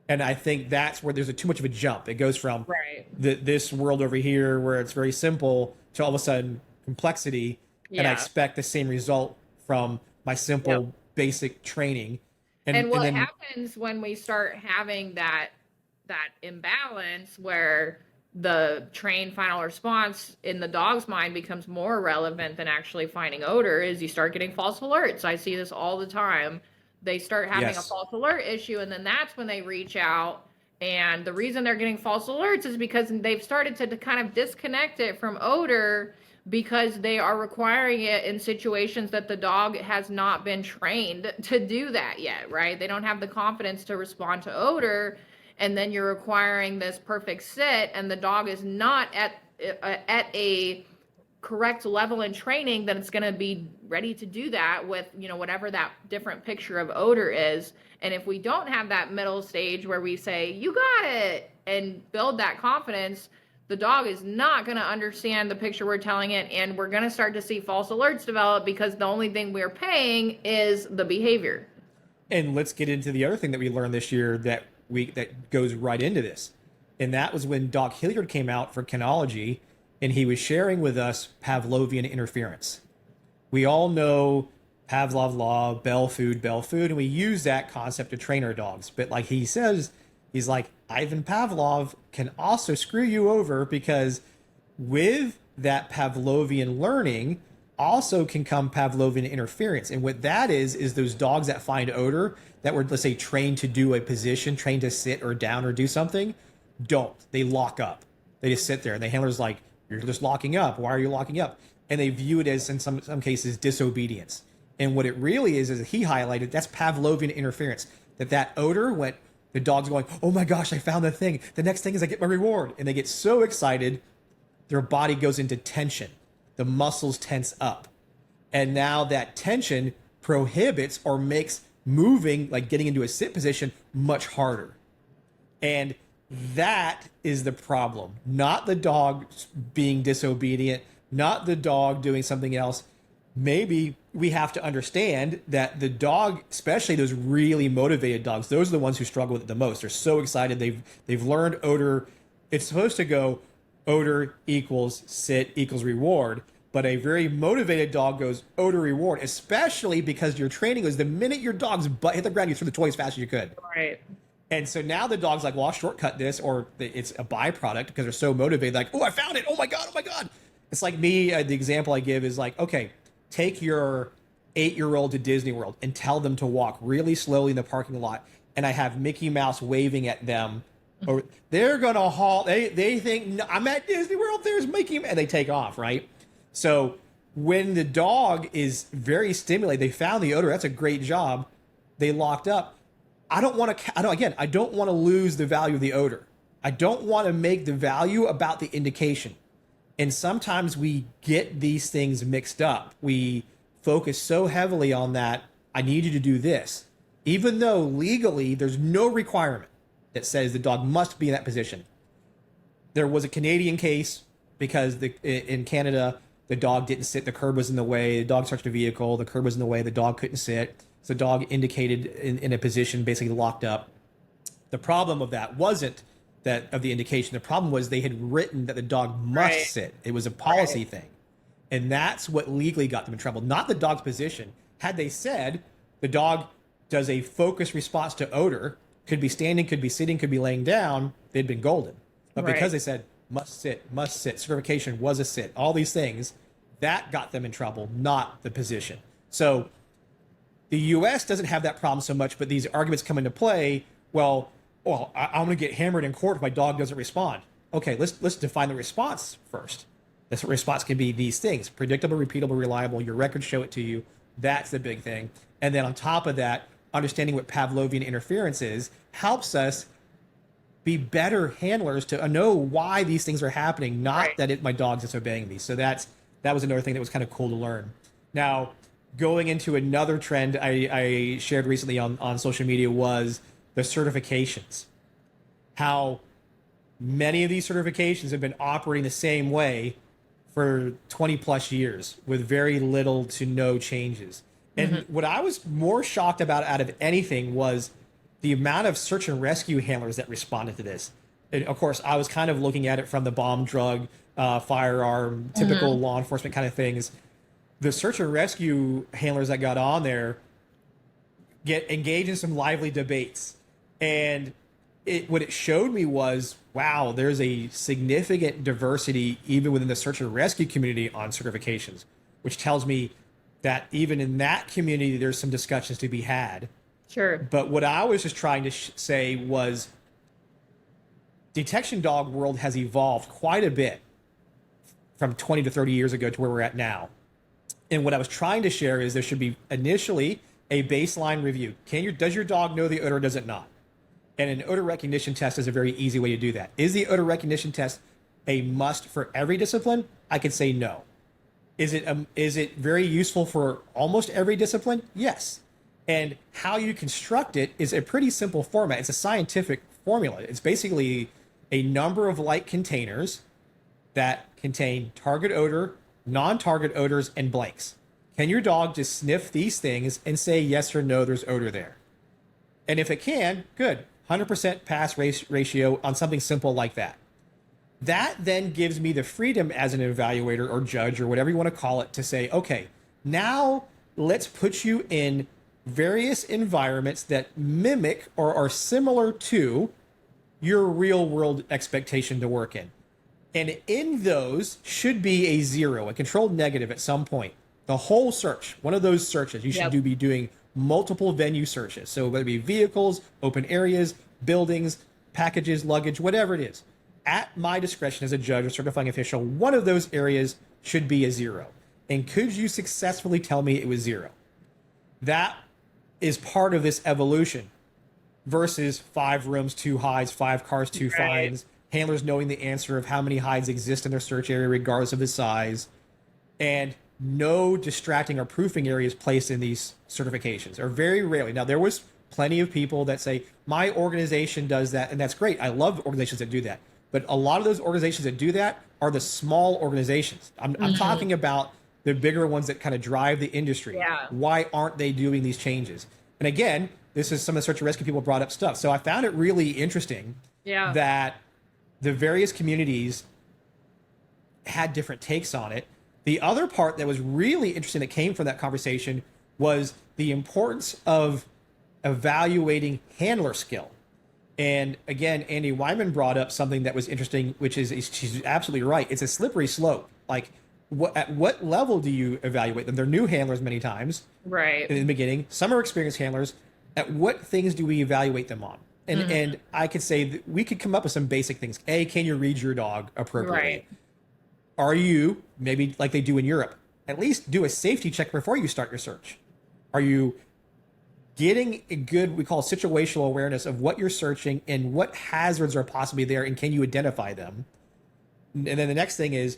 And I think that's where there's too much of a jump. It goes from this world over here where it's very simple to all of a sudden complexity, and I expect the same result from my simple basic training. And what happens when we start having that imbalance where the trained final response in the dog's mind becomes more relevant than actually finding odor is you start getting false alerts. I see this all the time. They start having a false alert issue, and then that's when they reach out. And the reason they're getting false alerts is because they've started to kind of disconnect it from odor, because they are requiring it in situations that the dog has not been trained to do that yet, right? They don't have the confidence to respond to odor, and then you're requiring this perfect sit, and the dog is not at a correct level in training that it's going to be ready to do that with, whatever that different picture of odor is. And if we don't have that middle stage where we say, you got it, and build that confidence, the dog is not going to understand the picture we're telling it, and we're going to start to see false alerts develop because the only thing we're paying is the behavior. And let's get into the other thing that we learned this year that goes right into this. And that was when Doc Hilliard came out for Kinology, and he was sharing with us Pavlovian interference. We all know Pavlov law, bell food, and we use that concept to train our dogs. But like he says, he's like, Ivan Pavlov can also screw you over, because with that Pavlovian learning also can come Pavlovian interference. And what that is those dogs that find odor that were, let's say, trained to do a position, trained to sit or down or do something, don't. They lock up. They just sit there, and the handler's like, you're just locking up. Why are you locking up? And they view it as, in some cases, disobedience. And what it really is he highlighted, that's Pavlovian interference. That odor went, the dog's going, oh my gosh, I found the thing. The next thing is I get my reward. And they get so excited, their body goes into tension. The muscles tense up. And now that tension prohibits or makes moving, like getting into a sit position, much harder. And that is the problem. Not the dog being disobedient, not the dog doing something else. Maybe we have to understand that the dog, especially those really motivated dogs, those are the ones who struggle with it the most. They're so excited. They've learned odor. It's supposed to go odor equals sit equals reward. But a very motivated dog goes odor reward, especially because your training was the minute your dog's butt hit the ground, you threw the toy as fast as you could. Right. And so now the dog's like, well, I'll shortcut this, or it's a byproduct because they're so motivated. Like, oh, I found it. Oh my God. It's like me. The example I give is like, okay, take your 8-year-old to Disney World and tell them to walk really slowly in the parking lot, and I have Mickey Mouse waving at them, or they're gonna halt. They think, "No, I'm at Disney World. There's Mickey," and they take off, right? So when the dog is very stimulated, they found the odor. That's a great job. They locked up. I don't want to. I don't want to lose the value of the odor. I don't want to make the value about the indication. And sometimes we get these things mixed up. We focus so heavily on that. I need you to do this, even though legally there's no requirement that says the dog must be in that position. There was a Canadian case because in Canada, the dog didn't sit, the curb was in the way, the dog searched a vehicle, the curb was in the way, the dog couldn't sit. So the dog indicated in a position, basically locked up. The problem of that wasn't that of the indication. The problem was they had written that the dog must sit. It was a policy thing. And that's what legally got them in trouble, not the dog's position. Had they said the dog does a focused response to odor, could be standing, could be sitting, could be laying down, they'd been golden. But because they said must sit, certification was a sit, all these things, that got them in trouble, not the position. So the U.S. doesn't have that problem so much, but these arguments come into play. Well, I'm going to get hammered in court if my dog doesn't respond. Okay, let's define the response first. This response can be these things: predictable, repeatable, reliable. Your records show it to you. That's the big thing. And then on top of that, understanding what Pavlovian interference is helps us be better handlers to know why these things are happening, not that my dog's disobeying these. So that was another thing that was kind of cool to learn. Now, going into another trend I shared recently on social media was the certifications. How many of these certifications have been operating the same way for 20 plus years with very little to no changes. And what I was more shocked about out of anything was the amount of search and rescue handlers that responded to this. And of course, I was kind of looking at it from the bomb, drug, firearm, typical law enforcement kind of things. The search and rescue handlers that got on there get engaged in some lively debates. And what it showed me was, wow, there's a significant diversity even within the search and rescue community on certifications, which tells me that even in that community, there's some discussions to be had. Sure. But what I was just trying to say was detection dog world has evolved quite a bit from 20 to 30 years ago to where we're at now. And what I was trying to share is there should be initially a baseline review. Does your dog know the odor or does it not? And an odor recognition test is a very easy way to do that. Is the odor recognition test a must for every discipline? I could say no. Is it very useful for almost every discipline? Yes. And how you construct it is a pretty simple format. It's a scientific formula. It's basically a number of light containers that contain target odor, non-target odors, and blanks. Can your dog just sniff these things and say yes or no, there's odor there? And if it can, good. 100% pass ratio on something simple like that. That then gives me the freedom as an evaluator or judge or whatever you want to call it to say, okay, now let's put you in various environments that mimic or are similar to your real world expectation to work in. And in those should be a 0, a controlled negative at some point. The whole search, one of those searches, you should be doing multiple venue searches. So whether it be vehicles, open areas, buildings, packages, luggage, whatever it is. At my discretion as a judge or certifying official, one of those areas should be a 0. And could you successfully tell me it was 0? That is part of this evolution versus 5 rooms, 2 hides, 5 cars, 2 fines, handlers knowing the answer of how many hides exist in their search area regardless of the size, and no distracting or proofing areas placed in these certifications, or very rarely. Now, there was plenty of people that say, my organization does that, and that's great. I love organizations that do that. But a lot of those organizations that do that are the small organizations. I'm talking about the bigger ones that kind of drive the industry. Yeah. Why aren't they doing these changes? And again, this is some of the search and rescue people brought up stuff. So I found it really interesting that the various communities had different takes on it. The other part that was really interesting that came from that conversation was the importance of evaluating handler skill. And again, Andy Wyman brought up something that was interesting, which is she's absolutely right. It's a slippery slope. Like, At what level do you evaluate them? They're new handlers many times Right. in the beginning. Some are experienced handlers. At what things do we evaluate them on? And I could say that we could come up with some basic things. A, can you read your dog appropriately? Right. Are you, maybe like they do in Europe, at least do a safety check before you start your search? Are you getting a good, we call situational awareness of what you're searching and what hazards are possibly there, and can you identify them? And then the next thing is,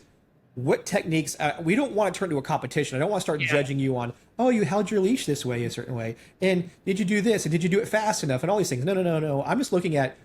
what techniques, we don't want to turn into a competition. I don't want to start judging you on, oh, you held your leash this way, a certain way. And did you do this? And did you do it fast enough? And all these things. No, no, no, no. I'm just looking at,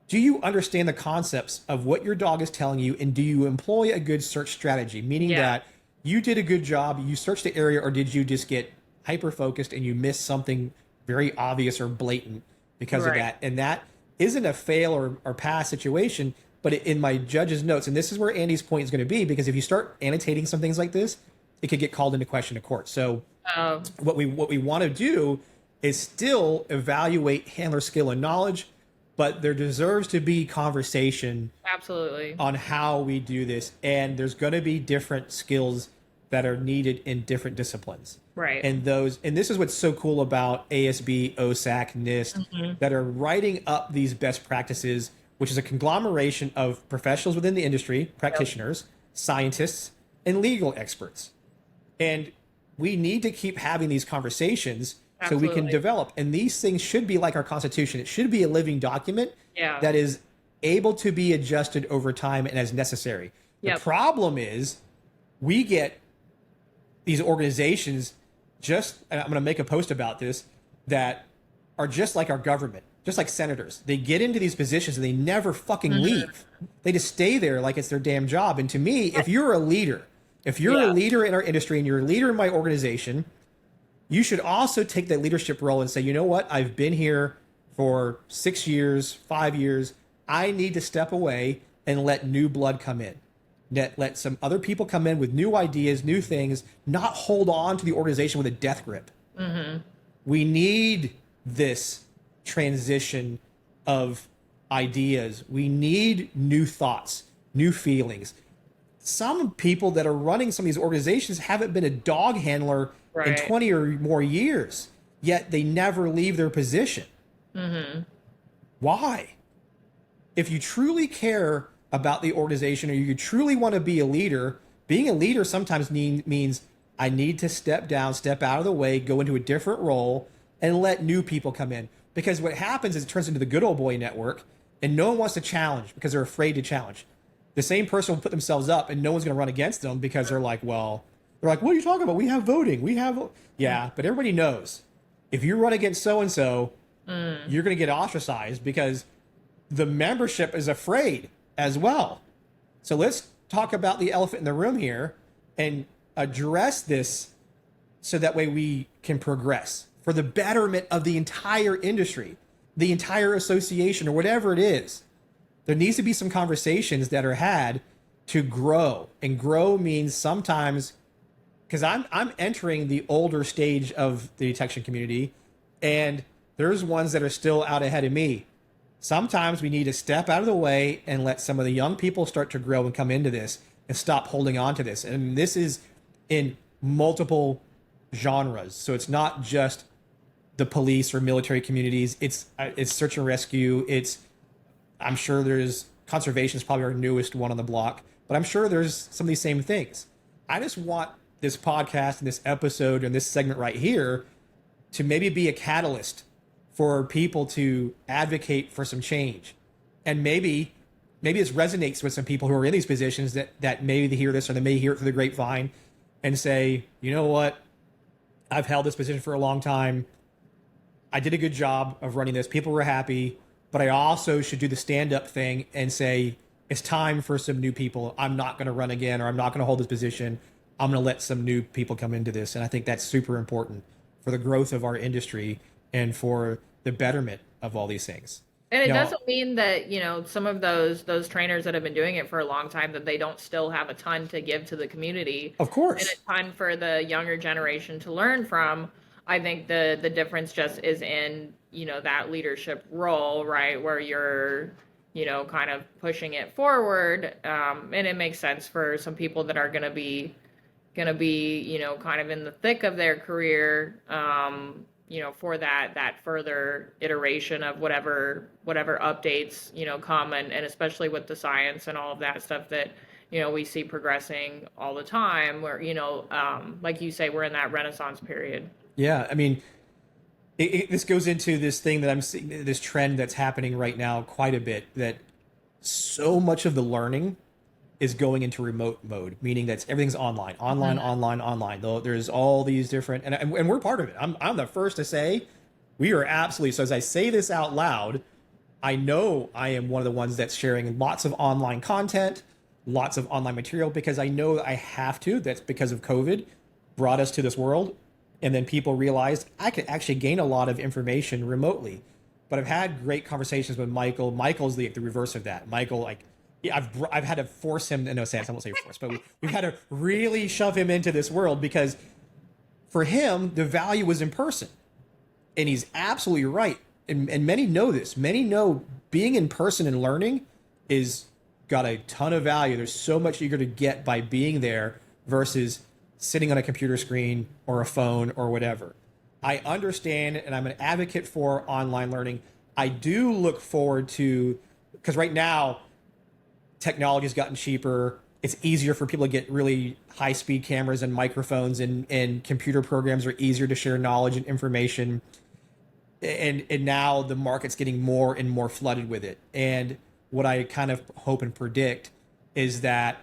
do you understand the concepts of what your dog is telling you? And do you employ a good search strategy? Meaning that you did a good job, you searched the area, or did you just get hyper focused and you missed something very obvious or blatant because of that? And that isn't a fail or pass situation. But in my judge's notes, and this is where Andy's point is going to be, because if you start annotating some things like this, it could get called into question in court. So what we want to do is still evaluate handler skill and knowledge, but there deserves to be conversation Absolutely on how we do this. And there's going to be different skills that are needed in different disciplines. Right. And this is what's so cool about ASB, OSAC, NIST, that are writing up these best practices, which is a conglomeration of professionals within the industry, practitioners, scientists, and legal experts. And we need to keep having these conversations so we can develop. And these things should be like our Constitution. It should be a living document that is able to be adjusted over time and as necessary. The problem is we get these organizations and I'm going to make a post about this, that are just like our government. Just like senators, they get into these positions and they never fucking leave. They just stay there like it's their damn job. And to me, if you're a leader in our industry and you're a leader in my organization, you should also take that leadership role and say, you know what? I've been here for 6 years, 5 years. I need to step away and let new blood come in. Let some other people come in with new ideas, new things, not hold on to the organization with a death grip. We need this transition of ideas. We need new thoughts, new feelings. Some people that are running some of these organizations haven't been a dog handler in 20 or more years, yet they never leave their position. Why? If you truly care about the organization, or you truly want to be a leader, being a leader sometimes means I need to step down, step out of the way, go into a different role, and let new people come in. Because what happens is it turns into the good old boy network, and no one wants to challenge because they're afraid to challenge. The same person will put themselves up, and no one's going to run against them because they're like, what are you talking about? We have voting. Yeah, but everybody knows if you run against so-and-so, you're going to get ostracized because the membership is afraid as well. So let's talk about the elephant in the room here and address this so that way we can progress for the betterment of the entire industry, the entire association, or whatever it is. There needs to be some conversations that are had to grow. And grow means sometimes, because I'm entering the older stage of the detection community, and there's ones that are still out ahead of me. Sometimes we need to step out of the way and let some of the young people start to grow and come into this and stop holding on to this. And this is in multiple genres. So it's not just the police or military communities. It's search and rescue. I'm sure there's conservation is probably our newest one on the block, but I'm sure there's some of these same things. I just want this podcast and this episode and this segment right here to maybe be a catalyst for people to advocate for some change. And maybe this resonates with some people who are in these positions that maybe they hear this, or they may hear it through the grapevine and say, you know what? I've held this position for a long time. I did a good job of running this. People were happy, but I also should do the stand-up thing and say, it's time for some new people. I'm not going to run again, or I'm not going to hold this position. I'm going to let some new people come into this. And I think that's super important for the growth of our industry and for the betterment of all these things. And it doesn't mean that, some of those trainers that have been doing it for a long time, that they don't still have a ton to give to the community. Of course. And a ton for the younger generation to learn from. I think the difference just is in, that leadership role, right? Where you're kind of pushing it forward. And it makes sense for some people that are going to be kind of in the thick of their career, for that further iteration of whatever updates come, and especially with the science and all of that stuff that we see progressing all the time, where like you say, we're in that renaissance period. Yeah, I mean, this goes into this thing that I'm seeing, this trend that's happening right now quite a bit, that so much of the learning is going into remote mode, meaning that everything's online, online, Mhm. online, online. Though there's all these different, and we're part of it. I'm the first to say we are absolutely. So as I say this out loud, I know I am one of the ones that's sharing lots of online content, lots of online material, because I know I have to. That's because of COVID brought us to this world. And then people realized I could actually gain a lot of information remotely. But I've had great conversations with Michael. Michael's the reverse of that. Michael, like, yeah, I've had to force him, in no sense, I won't say force, but we've had to really shove him into this world, because for him, the value was in person. And he's absolutely right. And many know this. Many know being in person and learning is got a ton of value. There's so much you're going to get by being there versus sitting on a computer screen or a phone or whatever. I understand, and I'm an advocate for online learning. I do look forward to, because right now technology's gotten cheaper. It's easier for people to get really high speed cameras and microphones, and computer programs are easier to share knowledge and information. And now the market's getting more and more flooded with it. And what I kind of hope and predict is that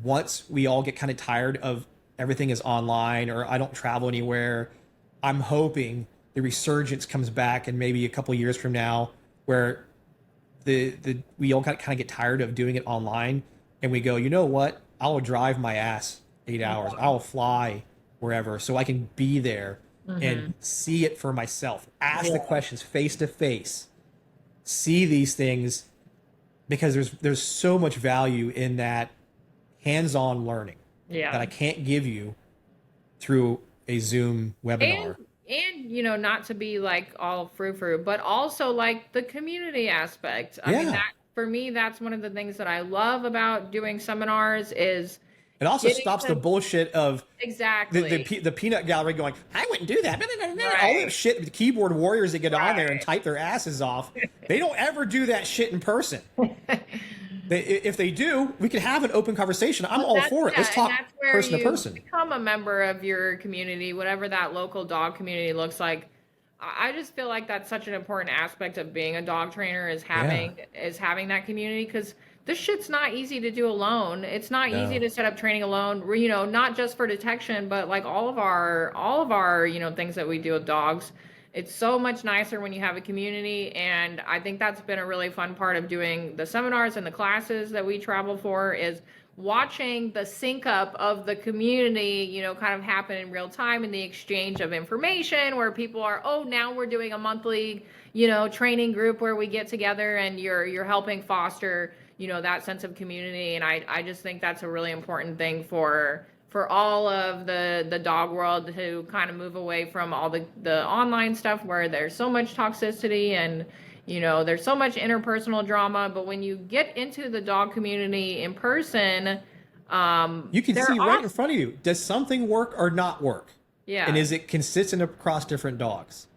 once we all get kind of tired of everything is online, or I don't travel anywhere, I'm hoping the resurgence comes back, and maybe a couple years from now, where the we all kind of get tired of doing it online, and we go, you know what? I'll drive my ass 8 hours. I'll fly wherever so I can be there and Hmm. see it for myself. Ask the Yeah. questions face to face. See these things, because there's so much value in that hands-on learning that Yeah. I can't give you through a Zoom and webinar. and not to be like all frou-frou, but also like the community aspect. I mean, Yeah. that for me, that's one of the things that I love about doing seminars is It also getting stops the to bullshit of exactly the peanut gallery going, I wouldn't do that. All that right. shit, the keyboard warriors that get on there and Right. type their asses off, they don't ever do that shit in person. If they do, we can have an open conversation. I'm But all that's for it. Let's yeah, and talk that's where person to you person. become a member of your community, whatever that local dog community looks like. I just feel like that's such an important aspect of being a dog trainer is Yeah. having that community, because this shit's not easy to do alone. It's not easy No. to set up training alone, not just for detection, but like all of our things that we do with dogs. It's so much nicer when you have a community, and I think that's been a really fun part of doing the seminars and the classes that we travel for is watching the sync up of the community, kind of happen in real time in the exchange of information where people are, oh, now we're doing a monthly, training group where we get together and you're helping foster, that sense of community. And I just think that's a really important thing for all of the dog world to kind of move away from all the online stuff where there's so much toxicity and there's so much interpersonal drama. But when you get into the dog community in person, You can they're see right in awesome. front of you. Does something work or not work? And Yeah. is it consistent across different dogs?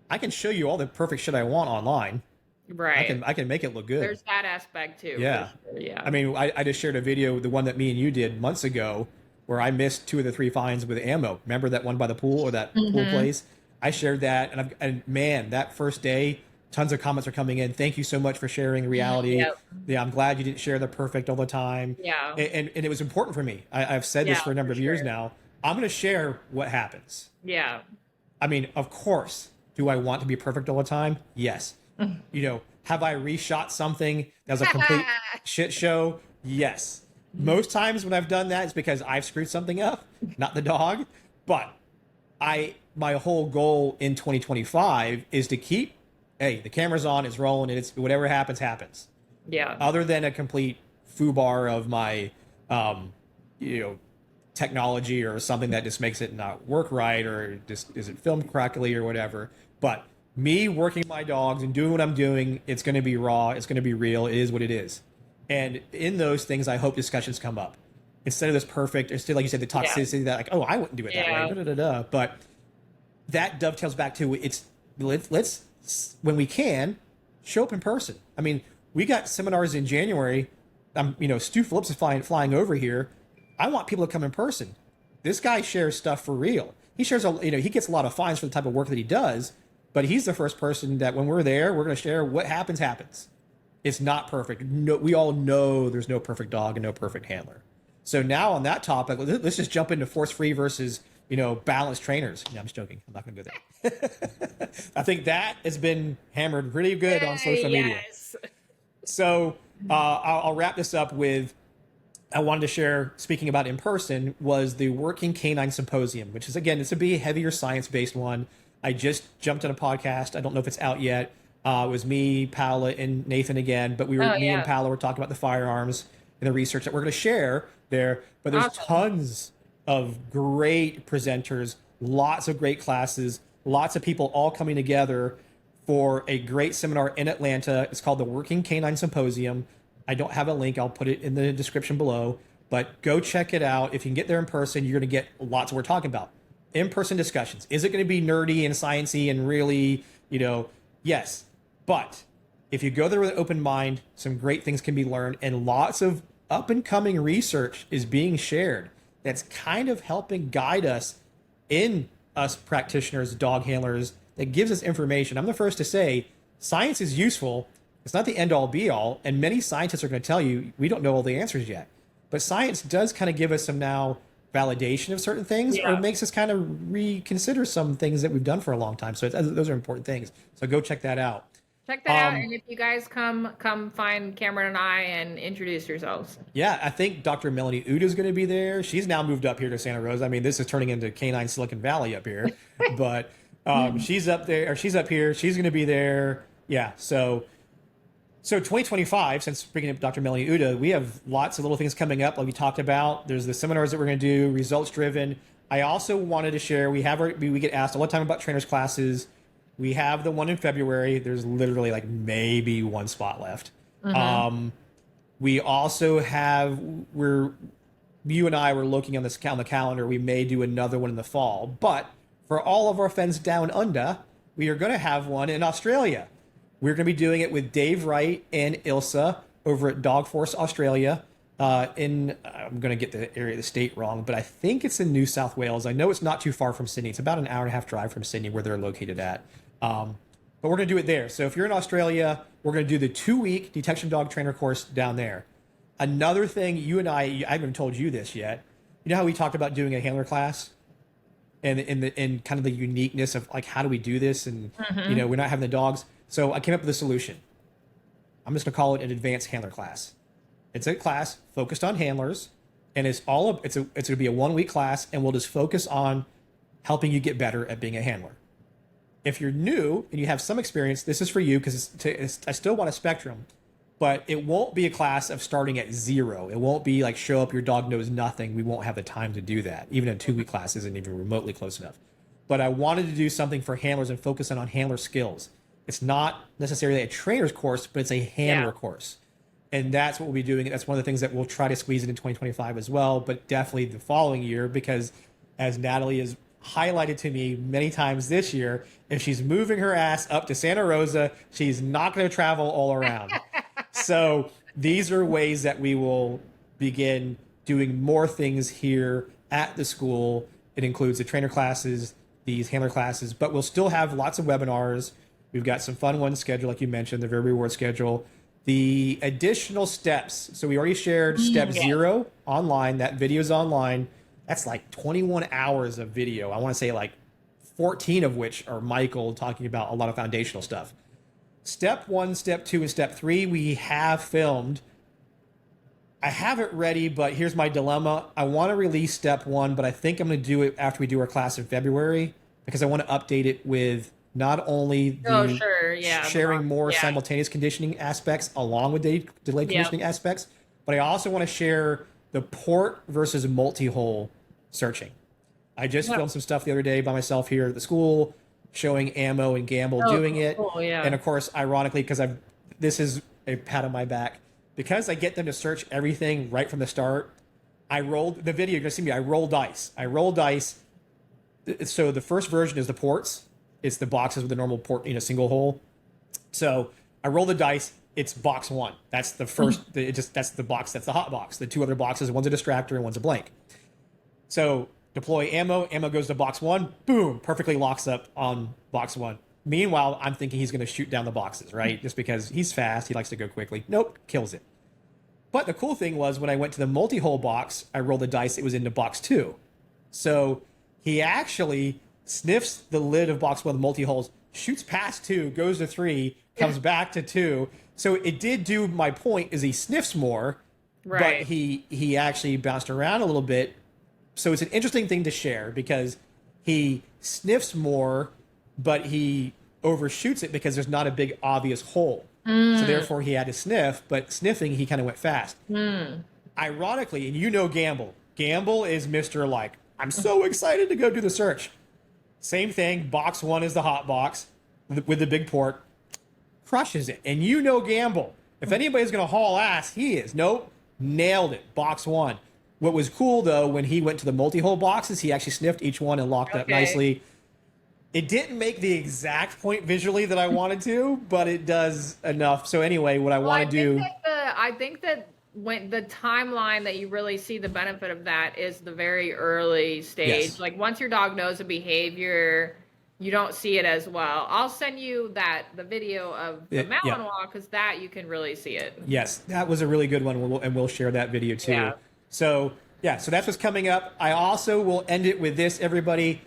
I can show you all the perfect shit I want online. Right. I can make it look good. There's that aspect too, for Yeah. sure. I Yeah. mean, I just shared a video, the one that me and you did months ago, where I missed two of the three finds with ammo. Remember that one by the pool, or that pool Hmm. place? I shared that, and man, that first day, tons of comments are coming in. Thank you so much for sharing reality. Yep. Yeah, I'm glad you didn't share the perfect all the time. Yeah. And it was important for me. I've said this Yeah, for a number for of years sure. now. I'm going to share what happens. Yeah. I mean, of course, do I want to be perfect all the time? Yes. Have I reshot something that was a complete shit show? Yes. Most times when I've done that, it's because I've screwed something up, not the dog. But my whole goal in 2025 is to keep, hey, the camera's on, it's rolling, and it's whatever happens, happens. Yeah. Other than a complete foobar of my, you know, technology or something that just makes it not work right, or just isn't filmed correctly or whatever. But Me working my dogs and doing what I'm doing, it's going to be raw. It's going to be real. It is what it is. And in those things, I hope discussions come up instead of this perfect. Instead, like you said, the Yeah. toxicity that like, oh, I wouldn't do it that way. Yeah. Da, da, da, da. But that dovetails back to it's let's when we can show up in person. I mean, we got seminars in January. Stu Phillips is flying over here. I want people to come in person. This guy shares stuff for real. He shares he gets a lot of fines for the type of work that he does, but he's the first person that when we're there, we're going to share what happens. It's not perfect. No, we all know there's no perfect dog and no perfect handler. So now on that topic, let's just jump into force free versus balanced trainers. No, I'm just joking. I'm not going to go there. I think that has been hammered pretty good on social media. Yes. So I'll wrap this up with, I wanted to share, speaking about in person, was the Working K9 Symposium, which is, again, it's a be heavier science-based one. I just jumped on a podcast. I don't know if it's out yet. It was me, Paola, and Nathan again, but me and Paola were talking about the firearms and the research that we're going to share there. But there's tons of great presenters, lots of great classes, lots of people all coming together for a great seminar in Atlanta. It's called the Working K9 Symposium. I don't have a link. I'll put it in the description below, but go check it out. If you can get there in person, you're going to get lots of what we're talking about. In-person discussions. Is it going to be nerdy and sciencey and really, yes. But if you go there with an open mind, some great things can be learned, and lots of up-and-coming research is being shared that's kind of helping guide us in us practitioners, dog handlers, that gives us information. I'm the first to say science is useful. It's not the end-all be-all, and many scientists are going to tell you we don't know all the answers yet. But science does kind of give us some now validation of certain things, or makes us kind of reconsider some things that we've done for a long time. So those are important things. So go check that out. Check that out, and if you guys come find Cameron and I and introduce yourselves. Yeah, I think Dr. Melanie Uda is going to be there. She's now moved up here to Santa Rosa. I mean, this is turning into K9 Silicon Valley up here, but she's up there, or she's up here. She's going to be there. Yeah, so 2025, since bringing up Dr. Melanie Uda, we have lots of little things coming up, like we talked about. There's the seminars that we're going to do, results driven. I also wanted to share, we get asked all the time about trainers classes. We have the one in February. There's literally like maybe one spot left. Mm-hmm. We also have, you and I were looking on the calendar. We may do another one in the fall. But for all of our friends down under, we are going to have one in Australia. We're going to be doing it with Dave Wright and Ilsa over at Dog Force Australia. I'm going to get the area of the state wrong, but I think it's in New South Wales. I know it's not too far from Sydney. It's about an hour and a half drive from Sydney where they're located at. But we're going to do it there. So if you're in Australia, we're going to do the 2-week detection dog trainer course down there. Another thing, you and I haven't told you this yet. You know how we talked about doing a handler class? And in kind of the uniqueness of like, how do we do this? And, we're not having the dogs. So I came up with a solution. I'm just going to call it an advanced handler class. It's a class focused on handlers, and it's going to be a 1-week class, and we'll just focus on helping you get better at being a handler. If you're new and you have some experience, this is for you, because I still want a spectrum, but it won't be a class of starting at 0. It won't be like show up, your dog knows nothing. We won't have the time to do that. Even a 2-week class isn't even remotely close enough. But I wanted to do something for handlers and focus on handler skills. It's not necessarily a trainer's course, but it's a handler course. And that's what we'll be doing. That's one of the things that we'll try to squeeze in 2025 as well, but definitely the following year, because as Natalie has highlighted to me many times this year, if she's moving her ass up to Santa Rosa, she's not going to travel all around. So these are ways that we will begin doing more things here at the school. It includes the trainer classes, these handler classes, but we'll still have lots of webinars. We've got some fun ones scheduled, like you mentioned, the very reward schedule. The additional steps. So we already shared step 0 online. That video is online. That's like 21 hours of video. I want to say like 14 of which are Michael talking about a lot of foundational stuff. Step 1, step 2, and step 3, we have filmed. I have it ready, but here's my dilemma. I want to release step 1, but I think I'm going to do it after we do our class in February, because I want to update it with not only the sharing more simultaneous conditioning aspects along with delayed conditioning aspects, but I also want to share the port versus multi-hole searching. I just filmed some stuff the other day by myself here at the school, showing Ammo and Gamble Oh, doing it. cool, yeah. And of course, ironically, because this is a pat on my back, because I get them to search everything right from the start. I rolled the video. You're gonna see me. I roll dice. So the first version is the ports. It's the boxes with the normal port in a single hole. So I roll the dice. It's box 1. That's the first. That's the box. That's the hot box. The 2 other boxes. One's a distractor and one's a blank. So deploy ammo. Ammo goes to box 1. Boom! Perfectly locks up on box 1. Meanwhile, I'm thinking he's going to shoot down the boxes, right? Just because he's fast. He likes to go quickly. Nope. Kills it. But the cool thing was when I went to the multi-hole box, I rolled the dice. It was into box 2. So he actually sniffs the lid of box 1 with multi-holes, shoots past 2, goes to 3, comes back to 2. So it did do my point is he sniffs more, Right. but he actually bounced around a little bit. So it's an interesting thing to share because he sniffs more, but he overshoots it because there's not a big obvious hole. So therefore he had to sniff, but sniffing, he kind of went fast. Ironically, and you know Gamble. Gamble is Mr. Like, I'm so excited to go do the search. Same thing, box 1 is the hot box with the big port. Crushes it. And you know Gamble. If anybody's going to haul ass, he is. Nope. Nailed it. Box 1. What was cool, though, when he went to the multi-hole boxes, he actually sniffed each one and locked up nicely. It didn't make the exact point visually that I wanted to, but it does enough. So anyway, what I want to do... I think that when the timeline that you really see the benefit of that is the very early stage. Yes. Like once your dog knows a behavior, you don't see it as well. I'll send you the video of the Malinois because that you can really see it. Yes, that was a really good one, and we'll share that video too. Yeah. So that's what's coming up. I also will end it with this, everybody.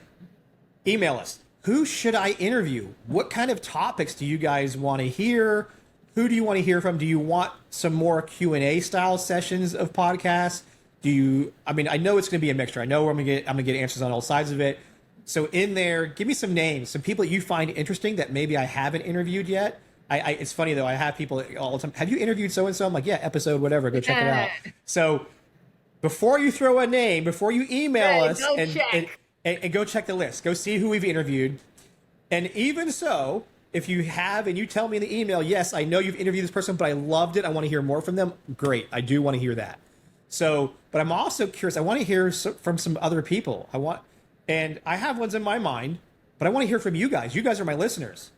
Email us. Who should I interview? What kind of topics do you guys want to hear? Who do you want to hear from? Do you want some more Q&A style sessions of podcasts? I know it's going to be a mixture. I know I'm going to get answers on all sides of it. So in there, give me some names, some people that you find interesting that maybe I haven't interviewed yet. It's funny though. I have people all the time. Have you interviewed so-and-so? I'm like, yeah, episode, whatever. Go check it out. So before you throw a name, before you email us and go check the list, go see who we've interviewed. And even so, if you have and you tell me in the email, yes, I know you've interviewed this person, but I loved it. I want to hear more from them. Great. I do want to hear that. So, but I'm also curious. I want to hear from some other people. And I have ones in my mind, but I want to hear from you guys. You guys are my listeners.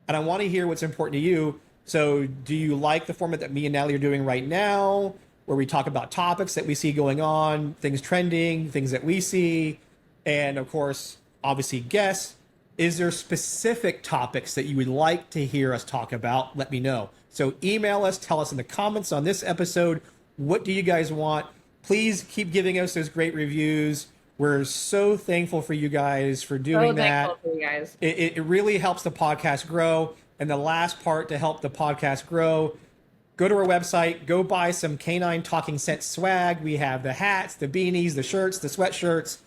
And I want to hear what's important to you. So do you like the format that me and Natalie are doing right now, where we talk about topics that we see going on, things trending, things that we see, and of course, obviously guests? Is there specific topics that you would like to hear us talk about? Let me know. So email us, tell us in the comments on this episode, what do you guys want? Please keep giving us those great reviews. We're so thankful for you guys for doing that. Thankful for you guys. It really helps the podcast grow. And the last part to help the podcast grow, go to our website, go buy some K9 Talking Sense swag. We have the hats, the beanies, the shirts, the sweatshirts.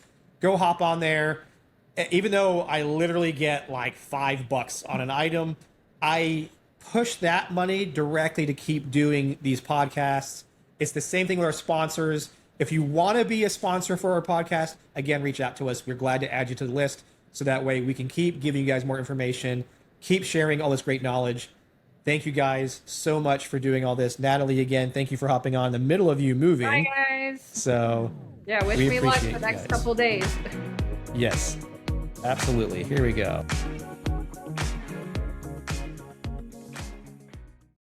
Go hop on there. Even though I literally get like $5 on an item, I push that money directly to keep doing these podcasts. It's the same thing with our sponsors. If you want to be a sponsor for our podcast, again, reach out to us. We're glad to add you to the list. So that way we can keep giving you guys more information, keep sharing all this great knowledge. Thank you guys so much for doing all this. Natalie, again, thank you for hopping on in the middle of you moving. Bye, guys. So yeah, wish me luck the next couple days. Yes, absolutely. Here we go.